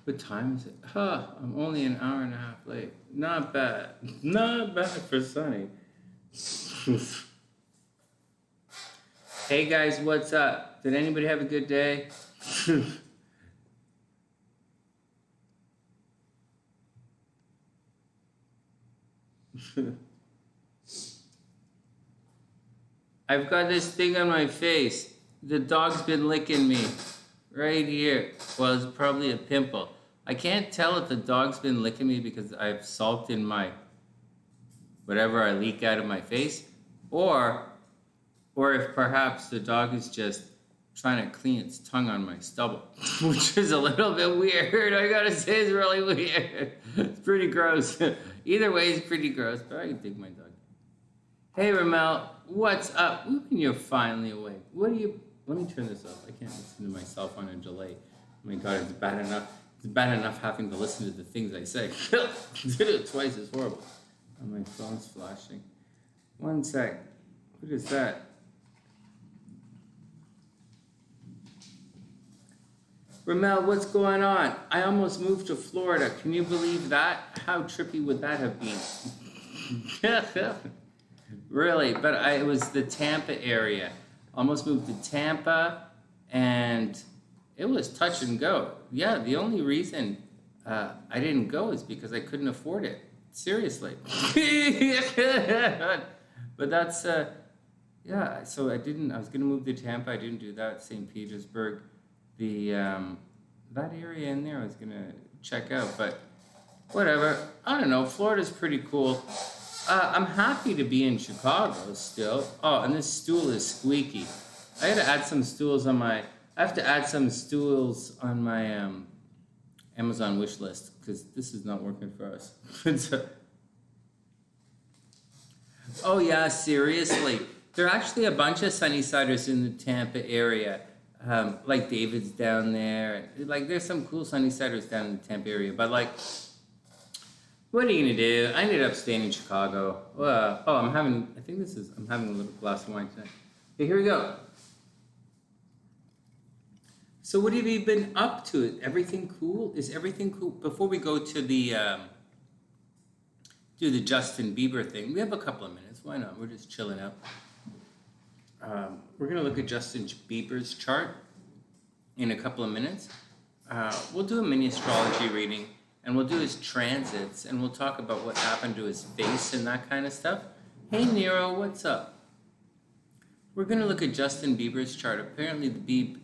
What time is it? Huh, I'm only an hour and a half late. Not bad. Not bad for Sonny. Hey guys, what's up? Did anybody have a good day? I've got this thing on my face. The dog's been licking me. Right here. Well, it's probably a pimple. I can't tell if the dog's been licking me because I have salt in my whatever I leak out of my face, or if perhaps the dog is just trying to clean its tongue on my stubble, which is a little bit weird. I gotta say, it's really weird. It's pretty gross. Either way, it's pretty gross, but I can take my dog. Hey, Ramel, what's up? When you're finally awake. What do you... Let me turn this off. I can't listen to myself on a delay. Oh my God, it's bad enough. It's bad enough having to listen to the things I say. Did it twice as horrible. Oh, my phone's flashing. One sec. What is that? Ramel, what's going on? I almost moved to Florida. Can you believe that? How trippy would that have been? Really, but it was the Tampa area. Almost moved to Tampa, and it was touch and go. Yeah, the only reason I didn't go is because I couldn't afford it. Seriously. But that's, yeah, so I was going to move to Tampa. I didn't do that. St. Petersburg. That area in there I was going to check out, but whatever. I don't know. Florida's pretty cool. I'm happy to be in Chicago still. Oh, and this stool is squeaky. I got to add some stools on my... I have to add some stools on my Amazon wish list because this is not working for us. Oh, yeah, seriously. There are actually a bunch of Sunnysiders in the Tampa area. Like David's down there. Like, there's some cool Sunnysiders down in the Tampa area. But, like... What are you gonna do? I ended up staying in Chicago. I'm having a little glass of wine tonight. Okay, here we go. So what have you been up to? Everything cool? Is everything cool? Before we go to the do the Justin Bieber thing, we have a couple of minutes. Why not? We're just chilling out. We're gonna look at Justin Bieber's chart in a couple of minutes. We'll do a mini astrology reading. And we'll do his transits, and we'll talk about what happened to his face and that kind of stuff. Hey, Nero, what's up? We're going to look at Justin Bieber's chart. Apparently, the Bieb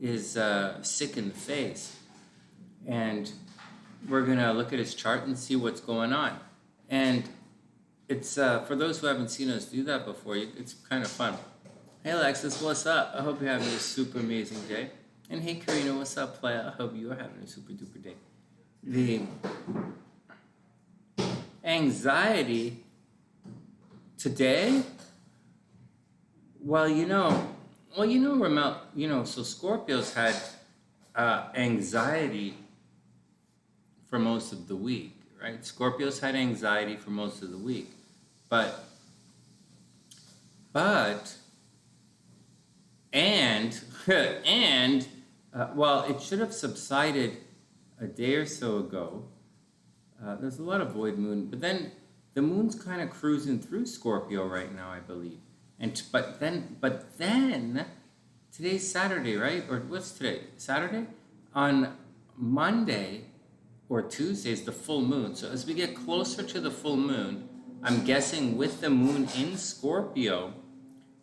is sick in the face. And we're going to look at his chart and see what's going on. And it's for those who haven't seen us do that before, it's kind of fun. Hey, Alexis, what's up? I hope you're having a super amazing day. And hey, Karina, what's up, playa? I hope you're having a super duper day. The anxiety today, Ramel, so Scorpios had anxiety for most of the week, right? Scorpios had anxiety for most of the week, but it should have subsided a day or so ago. There's a lot of void moon, but then the moon's kind of cruising through Scorpio right now, I believe. But then today's Saturday, right? Or what's today? Saturday? On Monday or Tuesday is the full moon. So as we get closer to the full moon, I'm guessing with the moon in Scorpio,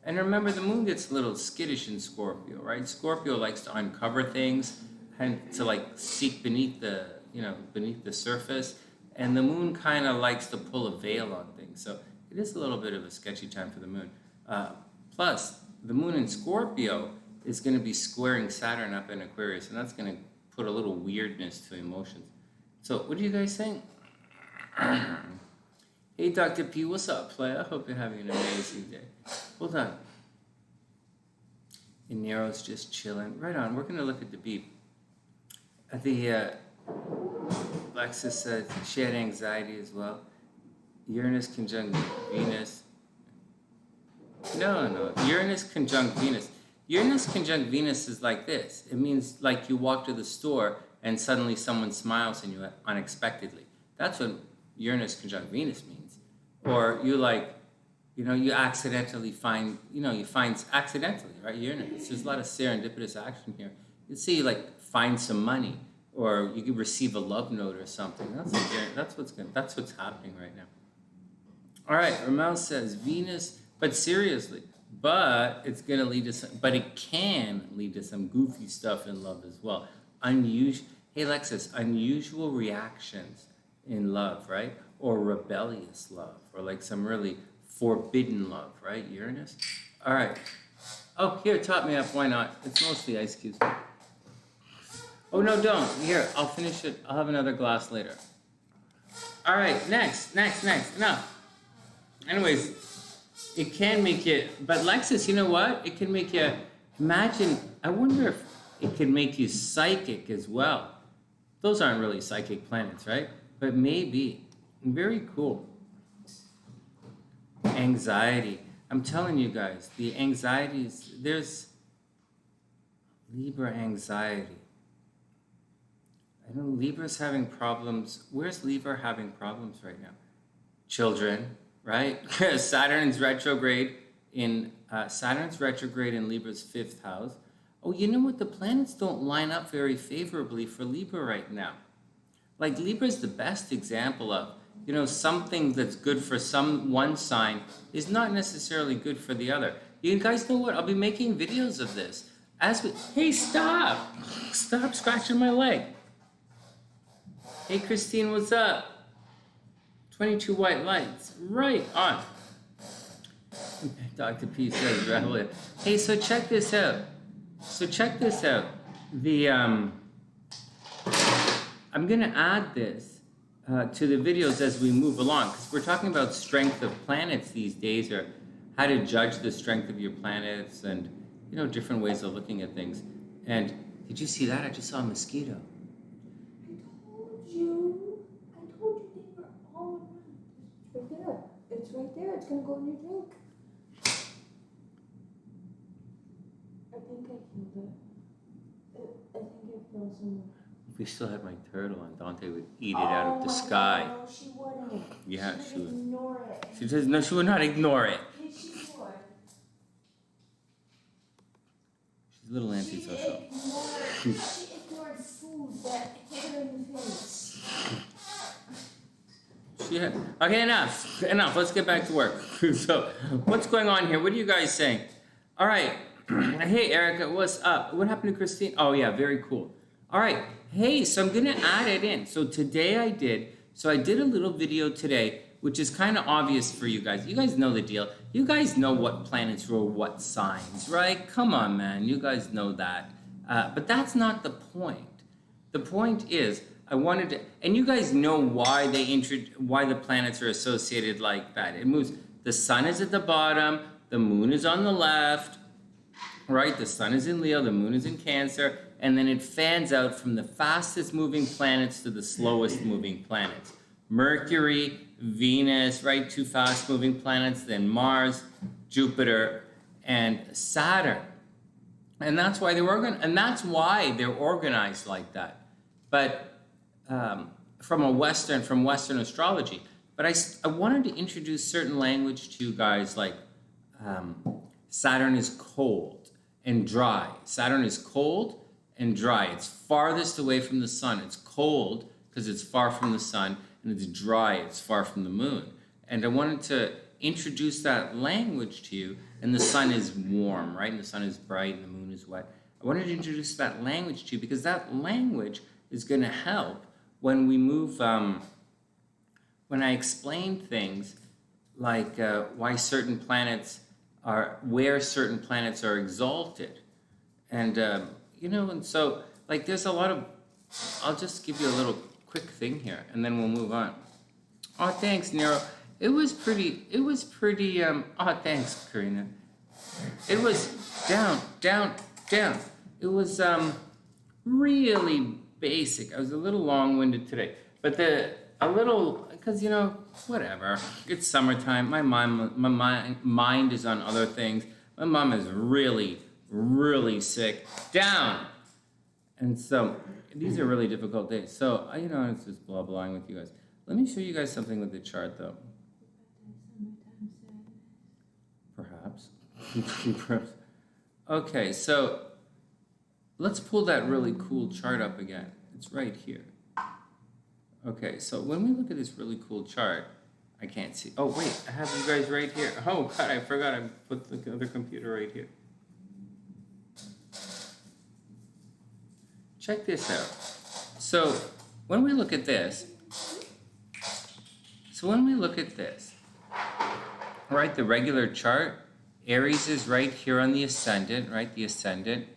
and remember the moon gets a little skittish in Scorpio, right? Scorpio likes to uncover things and to like seek beneath the surface, and the moon kind of likes to pull a veil on things. So it is a little bit of a sketchy time for the moon. Plus, the moon in Scorpio is going to be squaring Saturn up in Aquarius, and that's going to put a little weirdness to emotions. So what do you guys think? Hey, Dr. P, what's up, play? I hope you're having an amazing day. Hold on. And Nero's just chilling. Right on. We're going to look at the Bieb. Alexis said she had anxiety as well. Uranus conjunct Venus. No. Uranus conjunct Venus. Uranus conjunct Venus is like this. It means like you walk to the store and suddenly someone smiles on you unexpectedly. That's what Uranus conjunct Venus means. Or you like, you accidentally find, you find accidentally, right? Uranus. There's a lot of serendipitous action here. You see, you like find some money, or you could receive a love note or something. That's what's happening right now. All right, Raymals says Venus, but seriously, but it's gonna lead to but it can lead to some goofy stuff in love as well. Hey Alexis, unusual reactions in love, right? Or rebellious love, or like some really forbidden love, right? Uranus. All right. Oh, here, top me up. Why not? It's mostly ice cubes. Oh no, don't. Here, I'll finish it. I'll have another glass later. All right, next. No. Anyways, it can make you, but Lexus, you know what? It can make you, imagine, I wonder if it can make you psychic as well. Those aren't really psychic planets, right? But maybe. Very cool. Anxiety. I'm telling you guys, the anxieties, there's Libra anxiety. I know Libra's having problems. Where's Libra having problems right now? Children, right? Saturn's retrograde in Libra's 5th house. Oh, you know what? The planets don't line up very favorably for Libra right now. Like Libra's the best example of, something that's good for one sign is not necessarily good for the other. You guys know what? I'll be making videos of this. Hey, stop! Stop scratching my leg. Hey, Christine, what's up? 22 white lights. Right on. Dr. P says, Revel. Hey, so check this out. I'm going to add this to the videos as we move along, because we're talking about strength of planets these days, or how to judge the strength of your planets, and, different ways of looking at things. And did you see that? I just saw a mosquito. I told you they were all around. It's right there. It's going to go in your drink. I think I killed it. I think it fell somewhere. If we still had my turtle on, Dante would eat it out of the sky. No, she wouldn't. Yeah, she would ignore it. She says, no, she would not ignore it. Yes, she would. She's a little antisocial. She ignored food that hit her in the face. Okay, enough. Let's get back to work. So, what's going on here? What are you guys saying? All right. Hey, Erica, what's up? What happened to Christine? Oh, yeah, very cool. All right. Hey, so I'm going to add it in. So today I did a little video today, which is kind of obvious for you guys. You guys know the deal. You guys know what planets rule what signs, right? Come on, man. You guys know that. But that's not the point. The point is, I wanted to, and you guys know why why the planets are associated like that. It moves. The sun is at the bottom. The moon is on the left, right? The sun is in Leo. The moon is in Cancer. And then it fans out from the fastest moving planets to the slowest moving planets. Mercury, Venus, right? 2 fast moving planets, then Mars, Jupiter, and Saturn. And that's why they're organized like that. But from Western astrology. But I wanted to introduce certain language to you guys, like Saturn is cold and dry. Saturn is cold and dry. It's farthest away from the sun. It's cold because it's far from the sun, and it's dry. It's far from the moon. And I wanted to introduce that language to you. And the sun is warm, right? And the sun is bright, and the moon is wet. I wanted to introduce that language to you because that language is going to help when we move. When I explain things like where certain planets are exalted, and and so, like, there's a lot of, I'll just give you a little quick thing here, and then we'll move on. Oh, thanks, Nero. It was pretty, oh, thanks, Karina. It was down. It was, really basic. I was a little long-winded today, but because, whatever. It's summertime. My mind is on other things. My mom is really, really sick. Down. And so these are really difficult days. So, it's just blah blahing with you guys. Let me show you guys something with the chart, though. Perhaps. Perhaps. Okay, so let's pull that really cool chart up again. It's right here. Okay, so when we look at this really cool chart, I can't see. Oh, wait, I have you guys right here. Oh, God, I forgot I put the other computer right here. Check this out. So when we look at this, right, the regular chart, Aries is right here on the ascendant, right? The ascendant,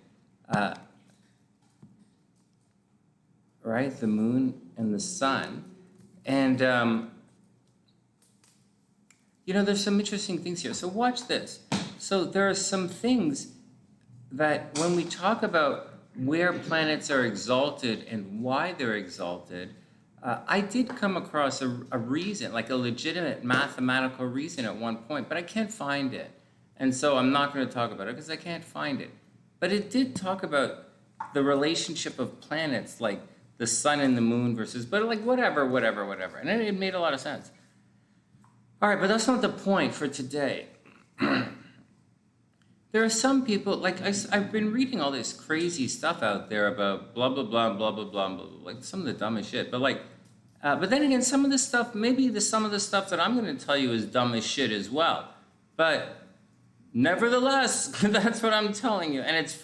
right? The moon and the sun. And, there's some interesting things here. So watch this. So there are some things that when we talk about where planets are exalted and why they're exalted, I did come across a reason, like a legitimate mathematical reason at one point, but I can't find it. And so I'm not going to talk about it because I can't find it. But it did talk about the relationship of planets, like the sun and the moon versus, but like whatever. And it made a lot of sense. All right, but that's not the point for today. There are some people, like I've been reading all this crazy stuff out there about blah, blah, blah, blah, blah, blah, blah, like some of the dumbest shit. But but then again, some of the stuff, some of the stuff that I'm going to tell you is dumb as shit as well. But nevertheless, that's what I'm telling you. And it's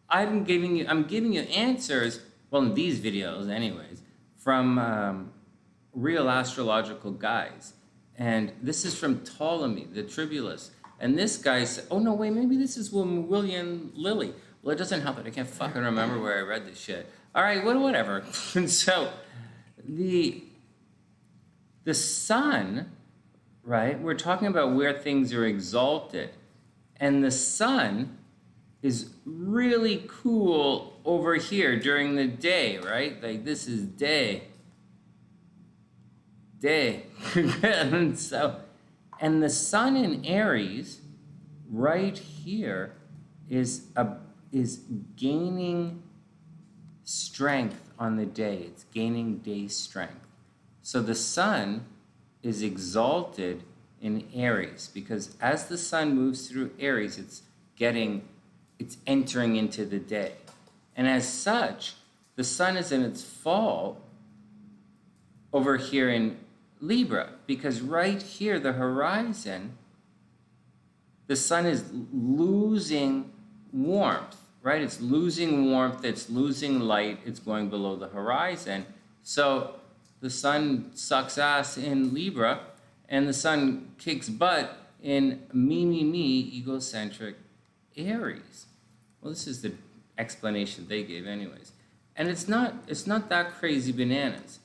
I'm giving you answers, well, in these videos anyways, from real astrological guys. And this is from Ptolemy, the Tribulus. And this guy said, oh, no, wait, maybe this is William Lilly. Well, it doesn't help it. I can't fucking remember where I read this shit. All right, whatever. And so the sun, right, we're talking about where things are exalted. And the sun is really cool over here during the day, right? Like this is day. And the sun in Aries right here is gaining strength on the day. It's gaining day strength. So the sun is exalted in Aries because as the sun moves through Aries, it's entering into the day. And as such, the sun is in its fall over here in Libra, because right here, the horizon, the sun is losing warmth, right? It's losing warmth, it's losing light, it's going below the horizon. So the sun sucks ass in Libra, and the sun kicks butt in me, egocentric Aries. Well, this is the explanation they gave anyways. And it's not that crazy bananas.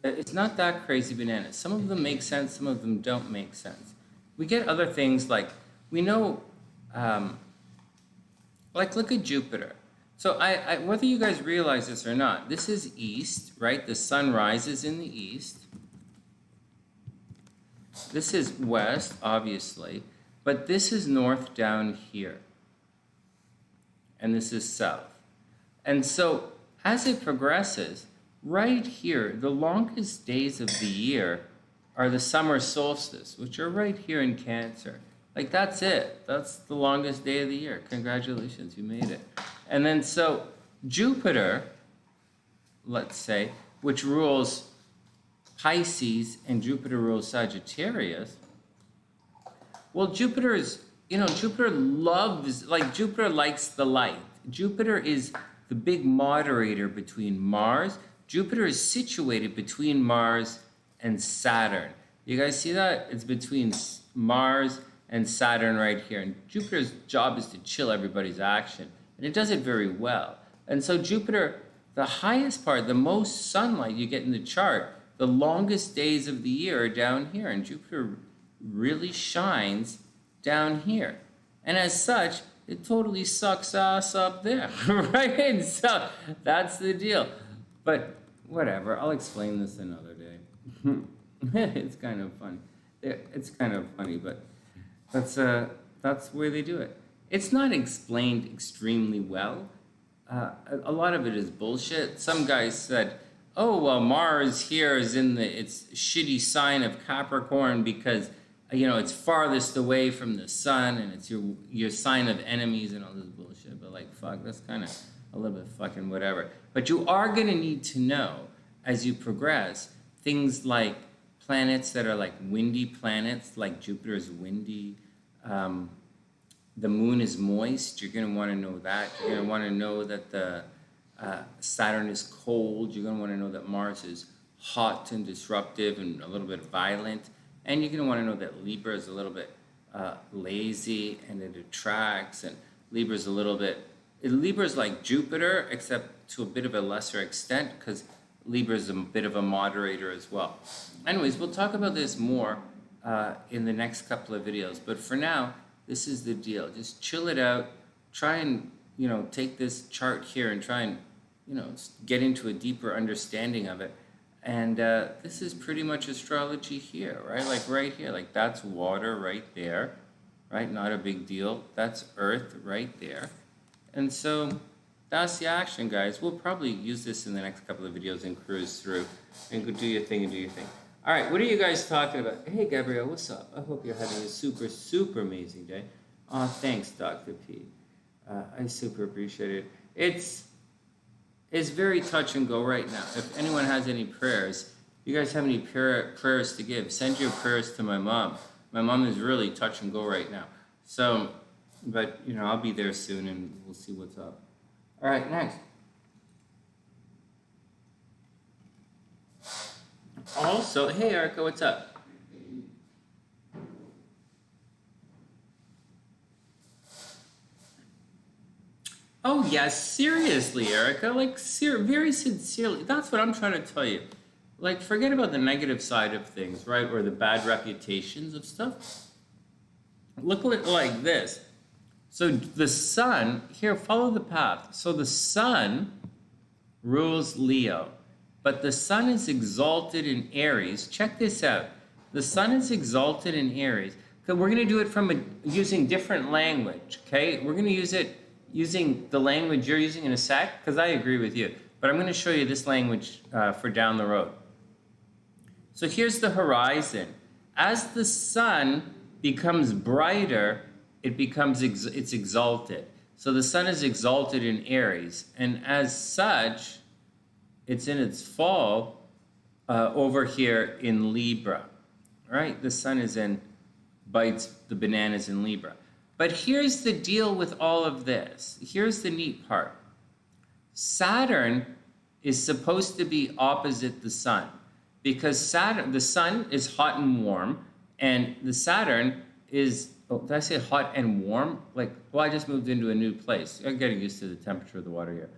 It's not that crazy bananas. Some of them make sense, some of them don't make sense. We get other things like, we know, like look at Jupiter. So I whether you guys realize this or not, this is east, right? The sun rises in the east. This is west, obviously, but this is north down here. And this is south. And so as it progresses, right here, the longest days of the year are the summer solstice, which are right here in Cancer. Like, that's it. That's the longest day of the year. Congratulations, you made it. And then, so Jupiter, let's say, which rules Pisces and Jupiter rules Sagittarius. Well, Jupiter Jupiter likes the light. Jupiter is the big moderator between Mars. Jupiter is situated between Mars and Saturn. You guys see that? It's between Mars and Saturn right here. And Jupiter's job is to chill everybody's action. And it does it very well. And so Jupiter, the highest part, the most sunlight you get in the chart, the longest days of the year are down here. And Jupiter really shines down here. And as such, it totally sucks ass up there, right? And so that's the deal. But whatever, I'll explain this another day. It's kind of funny. It's kind of funny, but that's the way they do it. It's not explained extremely well, a lot of it is bullshit. Some guys said, oh, well, Mars here is in its shitty sign of Capricorn because, it's farthest away from the sun and it's your sign of enemies and all this bullshit. But like, fuck, that's kind of a little bit fucking whatever. But you are going to need to know as you progress things like planets that are like windy planets, like Jupiter is windy. The moon is moist. You're going to want to know that. You're going to want to know that the Saturn is cold. You're going to want to know that Mars is hot and disruptive and a little bit violent. And you're going to want to know that Libra is a little bit lazy and it attracts. And Libra's Libra's like Jupiter, except to a bit of a lesser extent because Libra's a bit of a moderator as well. Anyways, we'll talk about this more in the next couple of videos. But for now, this is the deal. Just chill it out. Try and, take this chart here and try and, get into a deeper understanding of it. And this is pretty much astrology here, right? Like right here, like that's water right there, right? Not a big deal. That's earth right there. And so that's the action, guys. We'll probably use this in the next couple of videos and cruise through and go do your thing and do your thing. All right, what are you guys talking about? Hey, Gabrielle, what's up? I hope you're having a super, super amazing day. Oh, thanks, Dr. P. I super appreciate it. It's very touch and go right now. If anyone has any prayers, you guys have any prayers to give, send your prayers to my mom. My mom is really touch and go right now. So, but, I'll be there soon and we'll see what's up. All right, next. Also, hey, Erica, what's up? Oh, yes, seriously, Erica. Like, very sincerely. That's what I'm trying to tell you. Like, forget about the negative side of things, right? Or the bad reputations of stuff. Look at it like this. So the sun, here, follow the path. So the sun rules Leo. But the sun is exalted in Aries. Check this out. The sun is exalted in Aries. Okay, we're going to do it using different language, okay? We're going to use it using the language you're using in a sec, because I agree with you. But I'm going to show you this language for down the road. So here's the horizon. As the sun becomes brighter, it's exalted. So the sun is exalted in Aries. And as such, it's in its fall over here in Libra, right? The sun bites the bananas in Libra. But here's the deal with all of this. Here's the neat part. Saturn is supposed to be opposite the sun because the sun is hot and warm, and the Saturn is, did I say hot and warm? Like, well, I just moved into a new place. I'm getting used to the temperature of the water here.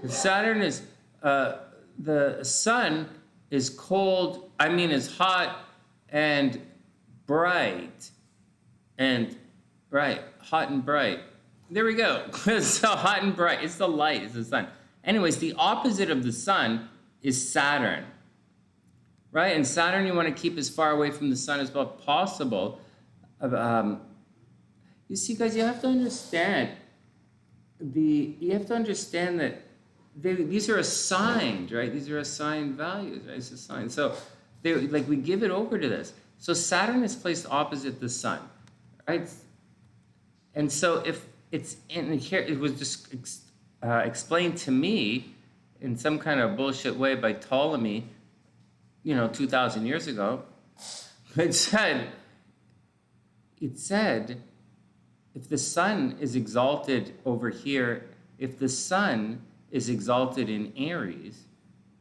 Saturn is, the sun is cold, is hot and bright. And, right, hot and bright. There we go. So hot and bright. It's the light. It's the sun. Anyways, the opposite of the sun is Saturn. Right? And Saturn you want to keep as far away from the sun as possible. You see, guys, you have to understand that these are assigned, right? These are assigned values, right? It's assigned. So we give it over to this. So Saturn is placed opposite the sun, right? And so if it's in here, it was just explained to me in some kind of bullshit way by Ptolemy, 2,000 years ago. It said, if the sun is exalted over here, if the sun is exalted in Aries,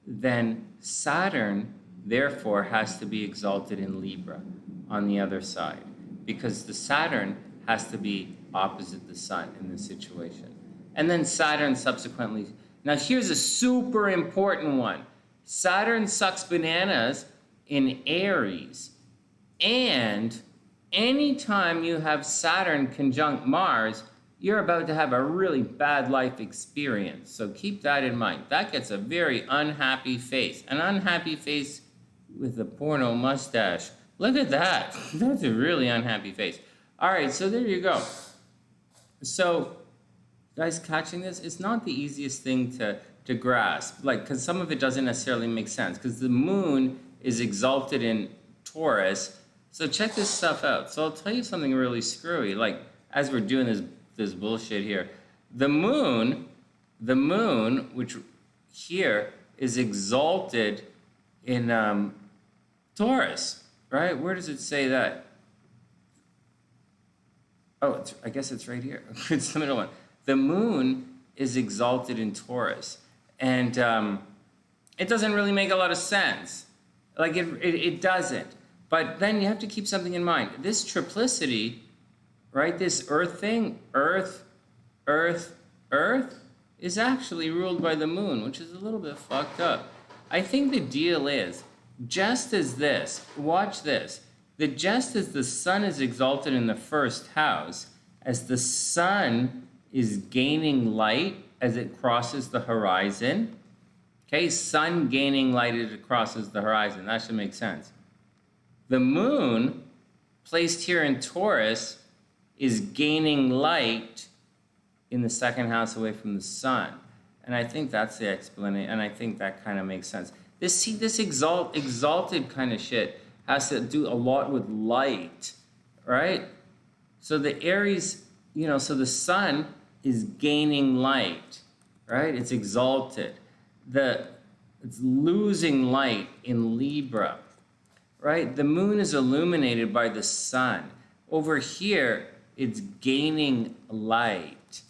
then Saturn, therefore, has to be exalted in Libra on the other side, because the Saturn has to be opposite the sun in this situation. And then Saturn subsequently... Now, here's a super important one. Saturn sucks bananas in Aries. And anytime you have Saturn conjunct Mars, you're about to have a really bad life experience. So keep that in mind. That gets a very unhappy face. An unhappy face with a porno mustache. Look at that. That's a really unhappy face. All right, so there you go. So guys catching this? It's not the easiest thing to grasp, like, because some of it doesn't necessarily make sense, because the moon is exalted in Taurus. So check this stuff out. So I'll tell you something really screwy, like, as we're doing this bullshit here. The moon, which here is exalted in Taurus, right? Where does it say that? Oh, I guess it's right here. It's the middle one. The moon is exalted in Taurus. And it doesn't really make a lot of sense. Like, it doesn't. But then you have to keep something in mind. This triplicity, right, this earth thing, earth, is actually ruled by the moon, which is a little bit fucked up. I think the deal is, just as this, watch this, that just as the sun is exalted in the first house, as the sun is gaining light as it crosses the horizon, okay, sun gaining light as it crosses the horizon, that should make sense. The moon, placed here in Taurus, is gaining light in the second house away from the sun. And I think that's the explanation, and I think that kind of makes sense. This exalted kind of shit has to do a lot with light, right? So the Aries, so the sun is gaining light, right? It's exalted. It's losing light in Libra, right? The moon is illuminated by the sun. Over here, it's gaining light,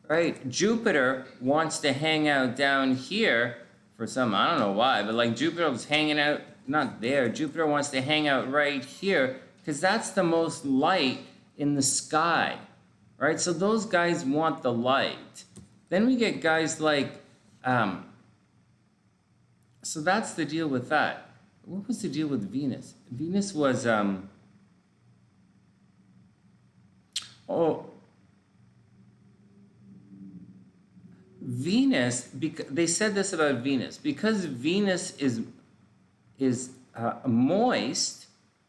right? Jupiter wants to hang out down here for some, I don't know why, but like Jupiter was hanging out, not there. Jupiter wants to hang out right here because that's the most light in the sky, right? So those guys want the light. Then we get guys like, so that's the deal with that. What was the deal with Venus? Venus was, Venus, they said this about Venus, because Venus is moist,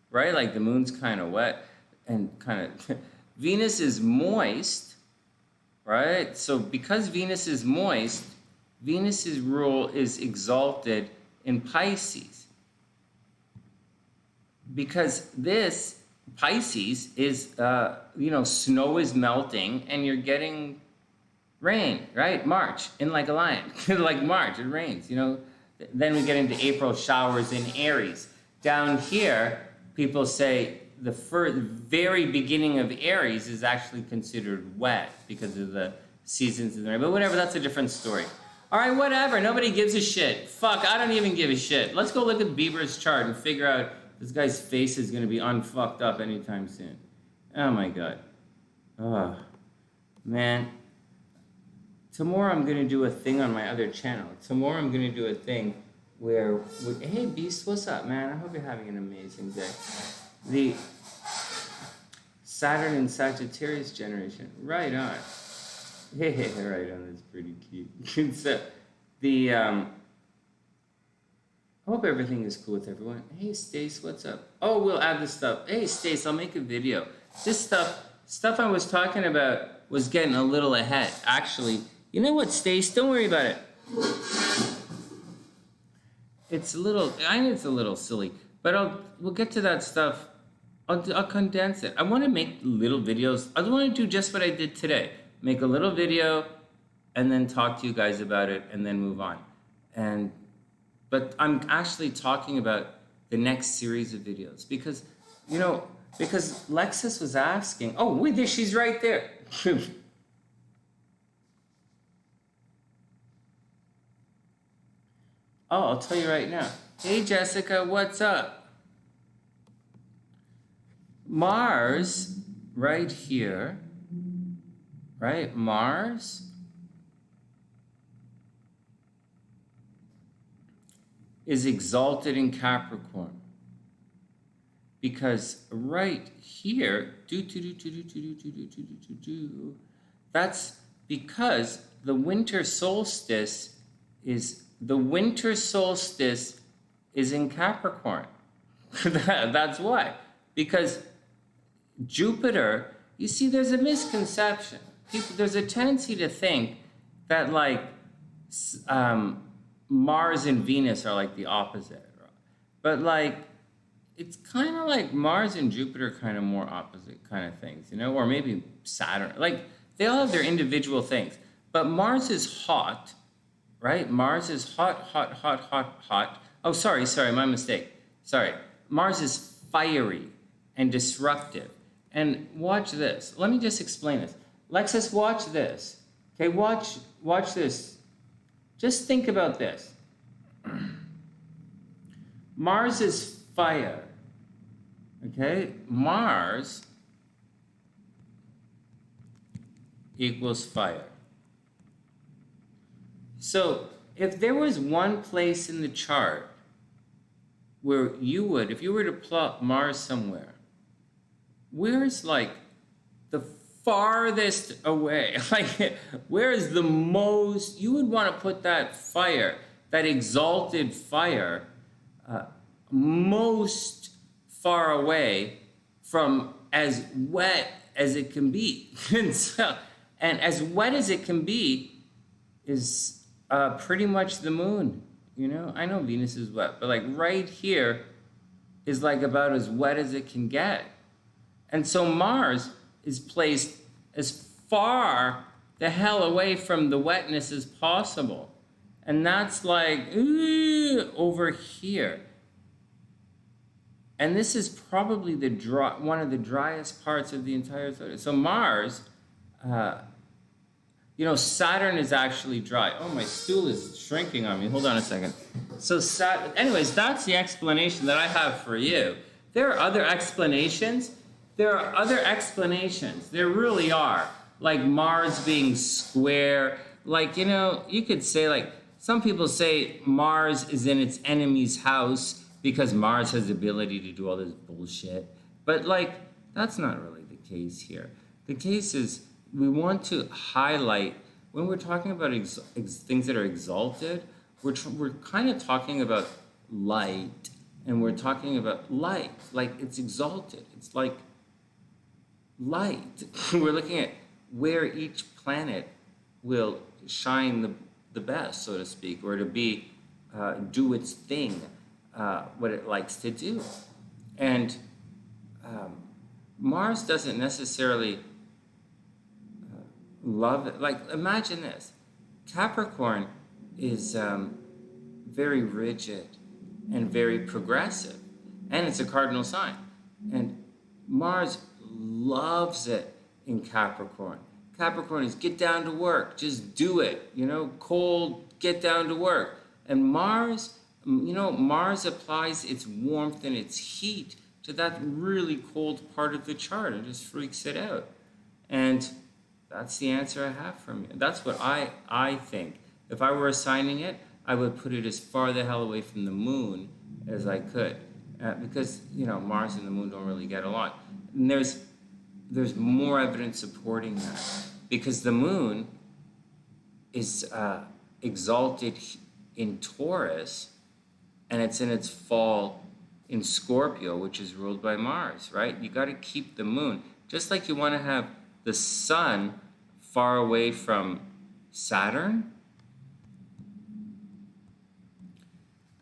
right? Like the moon's kind of wet and kind of, Venus is moist, right? So because Venus is moist, Venus's rule is exalted in Pisces. Because this Pisces is, snow is melting and you're getting rain, right? March, in like a lion. Like March, it rains, Then we get into April showers in Aries. Down here, people say the very beginning of Aries is actually considered wet because of the seasons in the rain. But whatever, that's a different story. All right, whatever. Nobody gives a shit. Fuck, I don't even give a shit. Let's go look at Bieber's chart and figure out this guy's face is going to be unfucked up anytime soon. Oh, my God. Oh, man. Tomorrow I'm going to do a thing on my other channel. Tomorrow I'm going to do a thing where, hey, Beast, what's up, man? I hope you're having an amazing day. The Saturn and Sagittarius generation. Right on. Hey, right on. That's pretty cute. So, I hope everything is cool with everyone. Hey, Stace, what's up? Oh, we'll add this stuff. Hey, Stace, I'll make a video. This stuff I was talking about was getting a little ahead. Actually, you know what, Stace? Don't worry about it. I know it's a little silly, but we'll get to that stuff. I'll condense it. I want to make little videos. I want to do just what I did today. Make a little video and then talk to you guys about it and then move on. But I'm actually talking about the next series of videos because Lexus was asking, oh, wait, there, she's right there. Oh, I'll tell you right now. Hey, Jessica, what's up? Mars, right here, right? Mars is exalted in Capricorn. Because right here, that's because the winter solstice is in Capricorn. That's why. Because Jupiter, you see, there's a misconception. there's a tendency to think that like Mars and Venus are like the opposite, but like it's kind of like Mars and Jupiter kind of more opposite kind of things, you know, or maybe Saturn. Like they all have their individual things, but Mars is hot, right? Mars is hot, hot, hot, hot, hot. Oh, sorry, my mistake. Sorry. Mars is fiery and disruptive. And watch this. Let me just explain this. Lexus, watch this. Okay, watch this. Just think about this. Mars is fire. Okay? Mars equals fire. So, if there was one place in the chart where if you were to plot Mars somewhere, where's like the farthest away? Like, where is the most, you would want to put that fire, that exalted fire, most far away from as wet as it can be. And as wet as it can be is pretty much the moon. You know, I know Venus is wet, but like right here is like about as wet as it can get. And so Mars is placed as far the hell away from the wetness as possible. And that's like over here. And this is probably one of the driest parts of the entire zodiac. So Mars, you know, Saturn is actually dry. Oh, my stool is shrinking on me. Hold on a second. So anyways, that's the explanation that I have for you. There are other explanations. There really are. Like Mars being square. Like, you know, you could say, like, some people say Mars is in its enemy's house because Mars has the ability to do all this bullshit. But, like, that's not really the case here. The case is we want to highlight, when we're talking about things that are exalted, we're kind of talking about light, and we're talking about light, like it's exalted. It's like light. We're looking at where each planet will shine the best, so to speak, or to do its thing, what it likes to do. And Mars doesn't necessarily love it. Like, imagine this. Capricorn is very rigid and very progressive, and it's a cardinal sign. And Mars loves it in Capricorn. Capricorn is get down to work, just do it, you know, cold, get down to work. And Mars, you know, Mars applies its warmth and its heat to that really cold part of the chart and just freaks it out. And that's the answer I have from you. That's what I think. If I were assigning it, I would put it as far the hell away from the moon as I could. Because, you know, Mars and the moon don't really get along. And there's more evidence supporting that. Because the moon is exalted in Taurus, and it's in its fall in Scorpio, which is ruled by Mars, right? You got to keep the moon. Just like you want to have the sun far away from Saturn,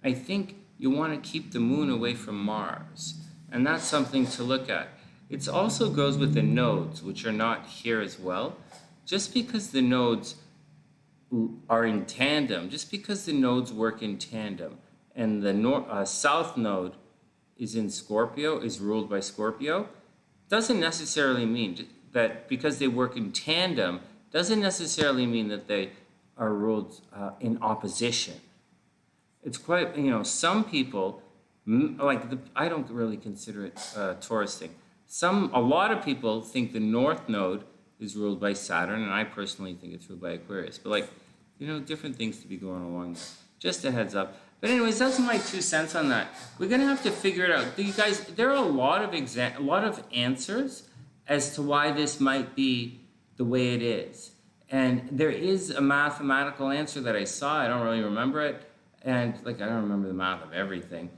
I think you want to keep the moon away from Mars. And that's something to look at. It also goes with the nodes, which are not here as well. Just because the nodes are in tandem, just because the nodes work in tandem, and the south node is in Scorpio, is ruled by Scorpio, doesn't necessarily mean that because they work in tandem, doesn't necessarily mean that they are ruled in opposition. It's quite, you know, some people, I don't really consider it a Taurus thing. A lot of people think the north node is ruled by Saturn, and I personally think it's ruled by Aquarius. But, like, you know, different things to be going along with. Just a heads up. But anyways, that's my 2 cents on that. We're going to have to figure it out. You guys, there are a lot of answers as to why this might be the way it is. And there is a mathematical answer that I saw. I don't really remember it. And, like, I don't remember the math of everything.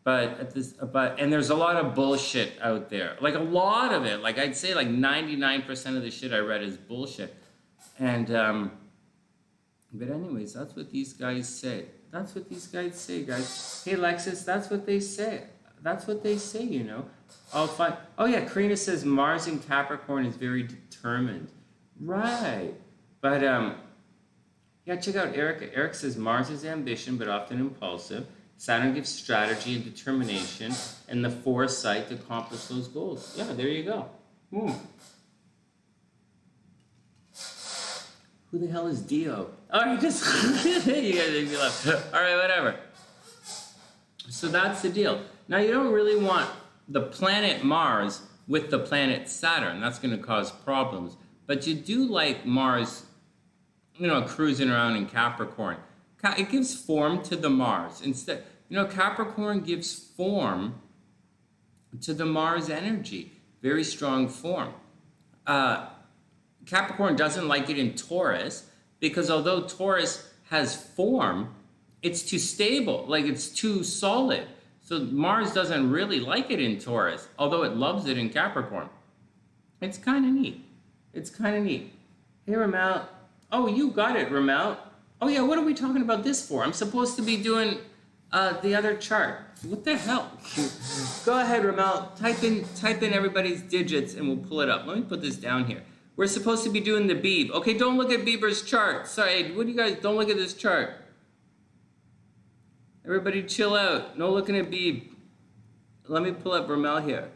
And there's a lot of bullshit out there. Like, a lot of it. Like, I'd say like 99% of the shit I read is bullshit. And, but anyways, that's what these guys say. That's what these guys say, guys. Hey, Alexis, that's what they say. That's what they say, you know. I'll find. Oh yeah, Karina says Mars in Capricorn is very determined. Right. But yeah, check out Erica. Eric says Mars is ambition, but often impulsive. Saturn gives strategy and determination and the foresight to accomplish those goals. Yeah, there you go. Who the hell is Dio? Oh, you just you guys make me laugh. All right, whatever. So that's the deal. Now you don't really want the planet Mars with the planet Saturn. That's going to cause problems. But you do like Mars, you know, cruising around in Capricorn. It gives form to the Mars. Instead, you know, Capricorn gives form to the Mars energy. Very strong form. Capricorn doesn't like it in Taurus because although Taurus has form, it's too stable, like it's too solid. So Mars doesn't really like it in Taurus, although it loves it in Capricorn. It's kind of neat. It's kind of neat. Hey, Ramal. Oh, you got it, Ramal. Oh, yeah, what are we talking about this for? I'm supposed to be doing the other chart. What the hell? Go ahead, Ramal. Type in everybody's digits and we'll pull it up. Let me put this down here. We're supposed to be doing the Beeb. Okay, don't look at Bieber's chart. Sorry, what do you guys, don't look at this chart. Everybody chill out. No looking at Beeb. Let me pull up Ramal here.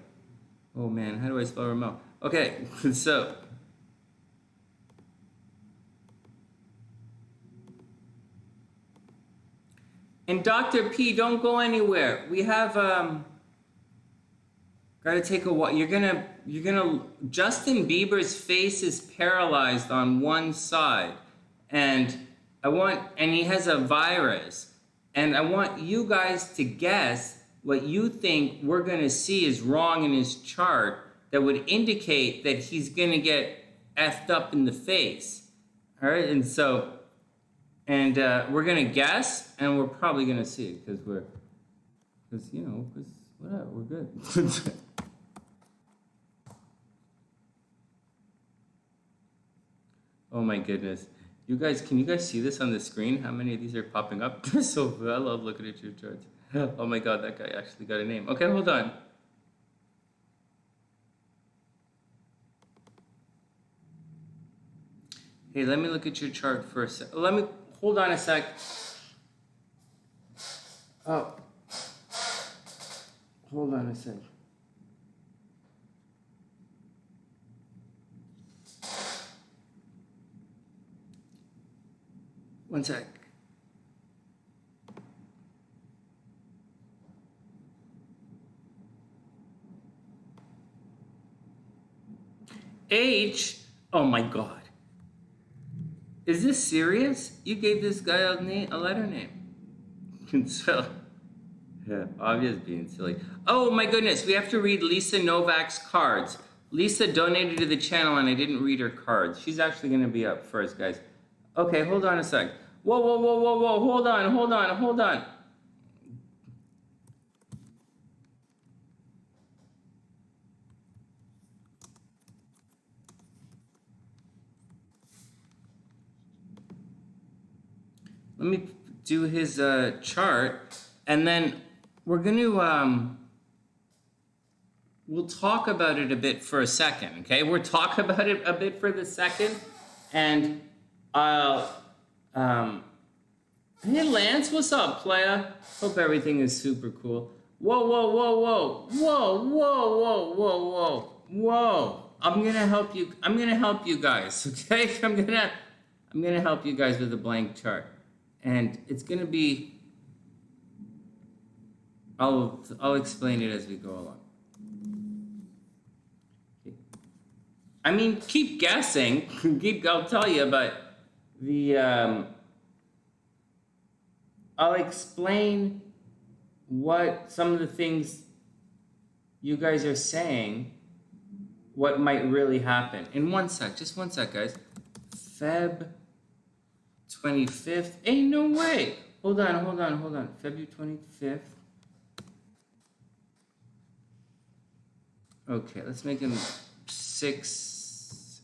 Oh man, how do I spell Ramal? Okay, so. And Dr. P, don't go anywhere. We have, gotta take a walk. You're gonna, Justin Bieber's face is paralyzed on one side. And he has a virus. And I want you guys to guess what you think we're gonna see is wrong in his chart that would indicate that he's gonna get effed up in the face. All right, and so, we're gonna guess, and we're probably gonna see it because whatever, we're good. Oh my goodness. Can you guys see this on the screen? How many of these are popping up? So I love looking at your charts. Oh my God, that guy actually got a name. Okay, hold on. Hey, let me look at your chart for a sec. Hold on a sec. Oh. Hold on a sec. One sec. H, oh my God. Is this serious? You gave this guy a letter name. So, yeah, obvious being silly. Oh my goodness, we have to read LisaNovak's cards. Lisa donated to the channel and I didn't read her cards. She's actually gonna be up first, guys. Okay, hold on a sec. Whoa, hold on. Let me do his chart, and then we're going to, we'll talk about it a bit for a second, okay? We'll talk about it a bit for the second, and I'll, hey Lance, what's up, playa? Hope everything is super cool. Whoa. I'm going to help you guys, okay? I'm going to help you guys with a blank chart. And it's going to be, I'll explain it as we go along. I mean, keep guessing. I'll tell you, but I'll explain what some of the things you guys are saying, what might really happen. In just one sec, guys. Feb 25th. Ain't no way. Hold on. February 25th. Okay, let's make him 6.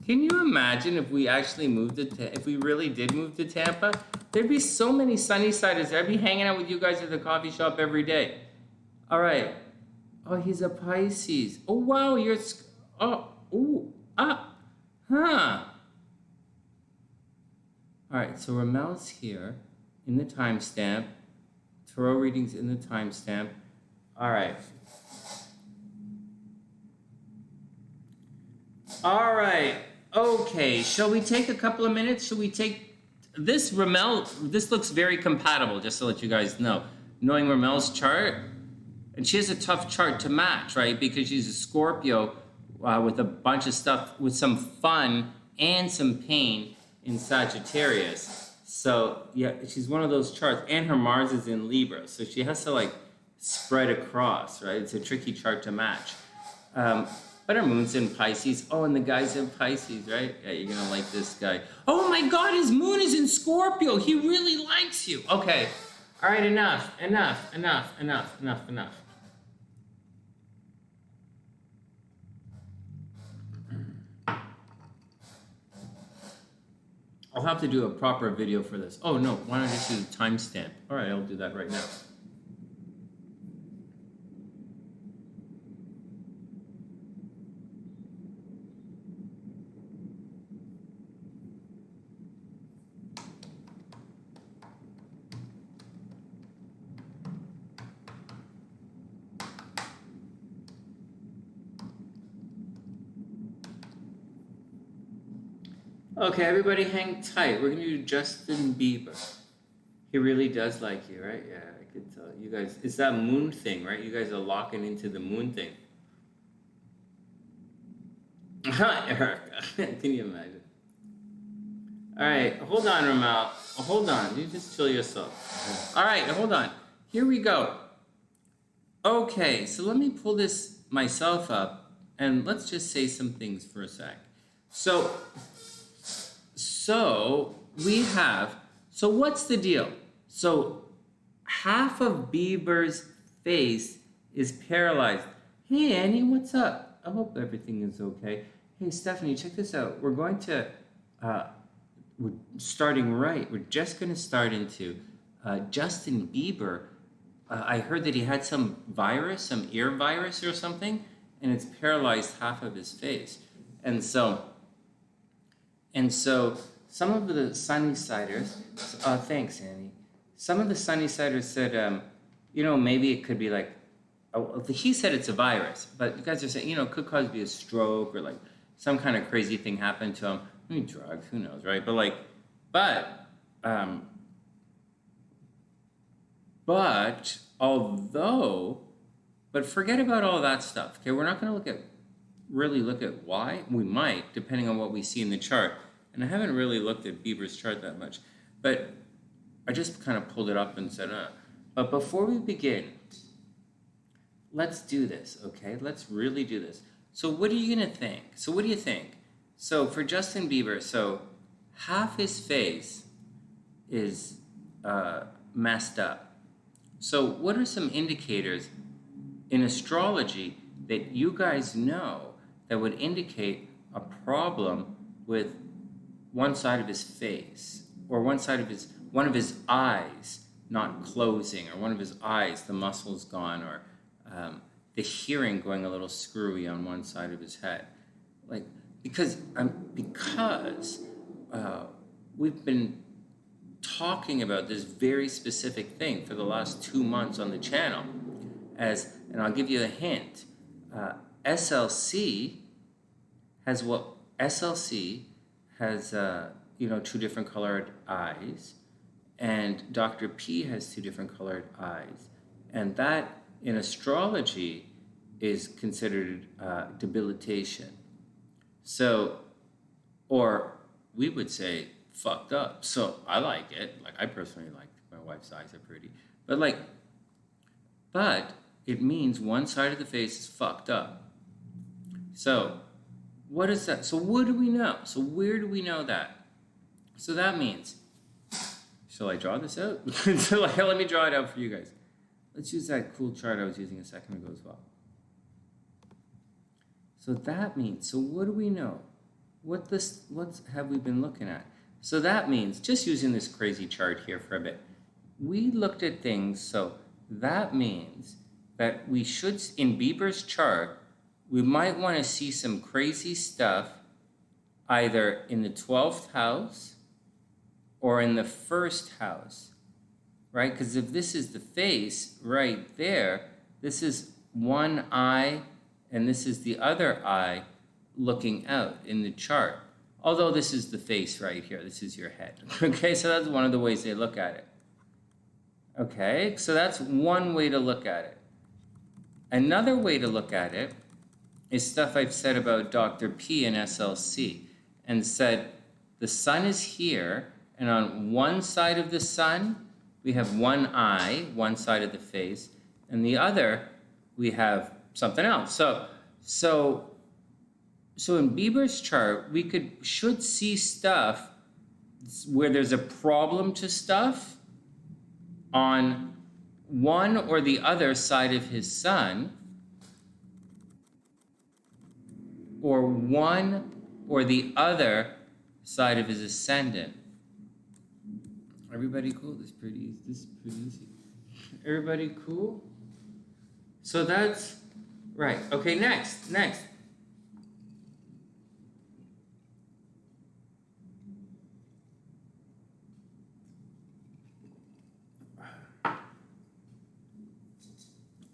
Can you imagine if we actually moved to if we really did move to Tampa? There'd be so many Sunnysiders. I'd be hanging out with you guys at the coffee shop every day. All right. Oh, he's a Pisces. Oh, wow, you're... Oh, ooh, ah, huh. All right, so Ramel's here in the timestamp. Tarot readings in the timestamp. All right. All right. Okay, shall we take a couple of minutes? Shall we take this Ramel? This looks very compatible, just to let you guys know. Knowing Ramel's chart, and she has a tough chart to match, right? Because she's a Scorpio with a bunch of stuff, with some fun and some pain in Sagittarius. So yeah, she's one of those charts, and her Mars is in Libra, so she has to like spread across, right? It's a tricky chart to match. But her moon's in Pisces. Oh, and the guy's in Pisces, right? Yeah, you're gonna like this guy. Oh my God, his moon is in Scorpio. He really likes you. Okay, all right, enough. I'll have to do a proper video for this. Oh no, why don't I just do the timestamp? All right, I'll do that right now. Okay, everybody hang tight. We're gonna do Justin Bieber. He really does like you, right? Yeah, I could tell. You guys, it's that moon thing, right? You guys are locking into the moon thing. Erica, can you imagine? All right, hold on, Ramal. Hold on, you just chill yourself. All right, hold on. Here we go. Okay, so let me pull this myself up, and let's just say some things for a sec. So we have, so what's the deal? So half of Bieber's face is paralyzed. Hey, Annie, what's up? I hope everything is okay. Hey, Stephanie, check this out. We're going to, we're starting right. We're just going to start into Justin Bieber. I heard that he had some virus, some ear virus or something, and it's paralyzed half of his face. And so some of the Sunnysiders, thanks, Annie. Some of the Sunnysiders said, maybe it could be like, he said it's a virus, but you guys are saying, it could cause be a stroke or like some kind of crazy thing happened to him. Maybe drugs, who knows, right? But forget about all that stuff, okay? We're not going to really look at why. We might, depending on what we see in the chart. And I haven't really looked at Bieber's chart that much, but I just kind of pulled it up and said, But before we begin, let's do this, okay? Let's really do this. So what are you going to think? So what do you think? So for Justin Bieber, so half his face is messed up. So what are some indicators in astrology that you guys know that would indicate a problem with one side of his face, or one of his eyes not closing, or one of his eyes, the muscle's gone, or the hearing going a little screwy on one side of his head? Because we've been talking about this very specific thing for the last 2 months on the channel, and I'll give you a hint. SLC has two different colored eyes, and Dr. P has two different colored eyes, and that in astrology is considered debilitation. So, or we would say fucked up. So I like it. I personally like my wife's eyes are pretty, but it means one side of the face is fucked up. So what is that? So what do we know? So where do we know that? So that means, shall I draw this out? Let me draw it out for you guys. Let's use that cool chart I was using a second ago as well. So that means, so what do we know? what have we been looking at? So that means, just using this crazy chart here for a bit, we looked at things, so that means that we should, in Bieber's chart, we might want to see some crazy stuff either in the 12th house or in the first house, right? Because if this is the face right there, this is one eye and this is the other eye looking out in the chart. Although this is the face right here, this is your head. Okay, so that's one of the ways they look at it. Okay, so that's one way to look at it. Another way to look at it is stuff I've said about Dr. P and SLC, and said the sun is here, and on one side of the sun, we have one eye, one side of the face, and the other, we have something else. So in Bieber's chart, we should see stuff where there's a problem to stuff on one or the other side of his sun, or one or the other side of his ascendant. Everybody cool? This is pretty easy. Everybody cool? So that's right. Okay, next.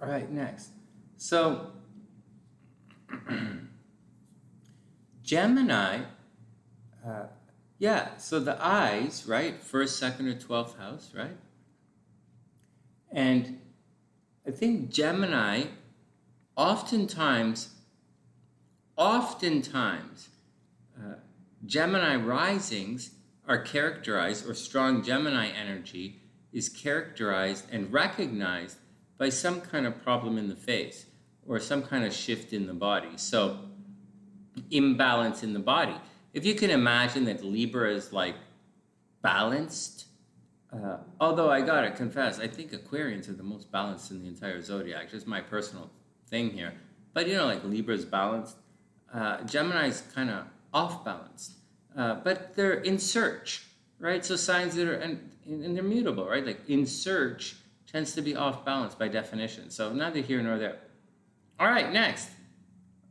All right, next. So Gemini, so the eyes, right? First, second, or 12th house, right? And I think Gemini, oftentimes, Gemini risings are characterized, or strong Gemini energy is characterized and recognized by some kind of problem in the face or some kind of shift in the body. So imbalance in the body. If you can imagine that Libra is like balanced, although I gotta confess, I think Aquarians are the most balanced in the entire zodiac, just my personal thing here. But like Libra's balanced, Gemini's kind of off balanced, but they're in search, right? So signs that are, and they're mutable, right? Like in search tends to be off balance by definition. So neither here nor there. All right, next.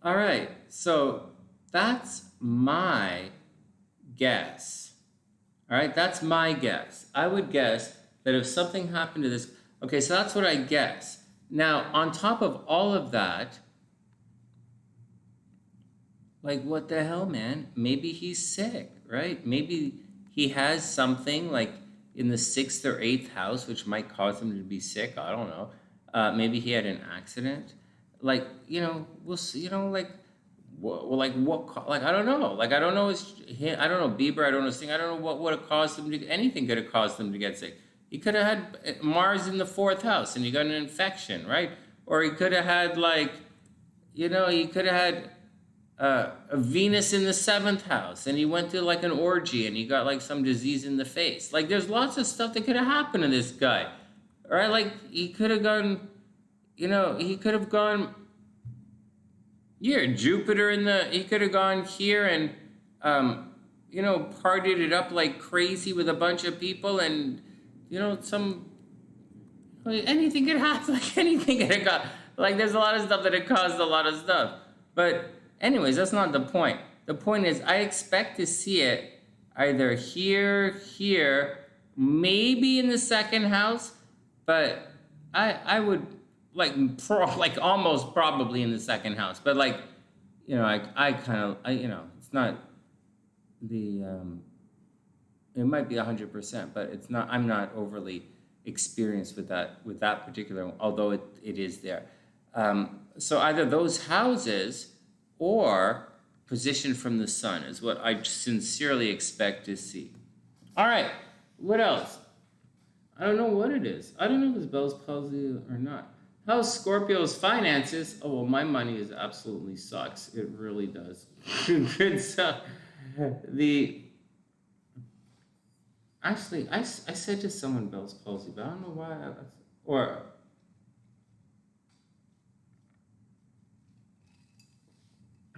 All right, so that's my guess. All right, that's my guess. I would guess that if something happened to this, okay, so that's what I guess. Now, on top of all of that, like, what the hell, man? Maybe he's sick, right? Maybe he has something like in the 6th or 8th house, which might cause him to be sick. I don't know. Maybe he had an accident. Like, we'll see, like I don't know. Like, I don't know I don't know Bieber, I don't know Sting, I don't know what would have caused him to, anything could have caused him to get sick. He could have had Mars in the 4th house and he got an infection, right? Or he could have had he could have had a Venus in the 7th house and he went to like an orgy and he got like some disease in the face. Like, there's lots of stuff that could have happened to this guy, right? Like, he could have gone, he could have gone here, Jupiter he could have gone here and, partied it up like crazy with a bunch of people and, anything could happen, like anything could have got, like there's a lot of stuff that it caused a lot of stuff. But anyways, that's not the point. The point is I expect to see it either here, maybe in the 2nd house, but I would almost probably in the 2nd house. But I kind of, it's not the, it might be 100%, but it's not, I'm not overly experienced with that particular, although it is there. So either those houses or position from the sun is what I sincerely expect to see. All right, what else? I don't know what it is. I don't know if it's Bell's palsy or not. How's Scorpio's finances? Oh, well, my money absolutely sucks. It really does. Good stuff. Actually, I said to someone Bell's palsy, but I don't know why.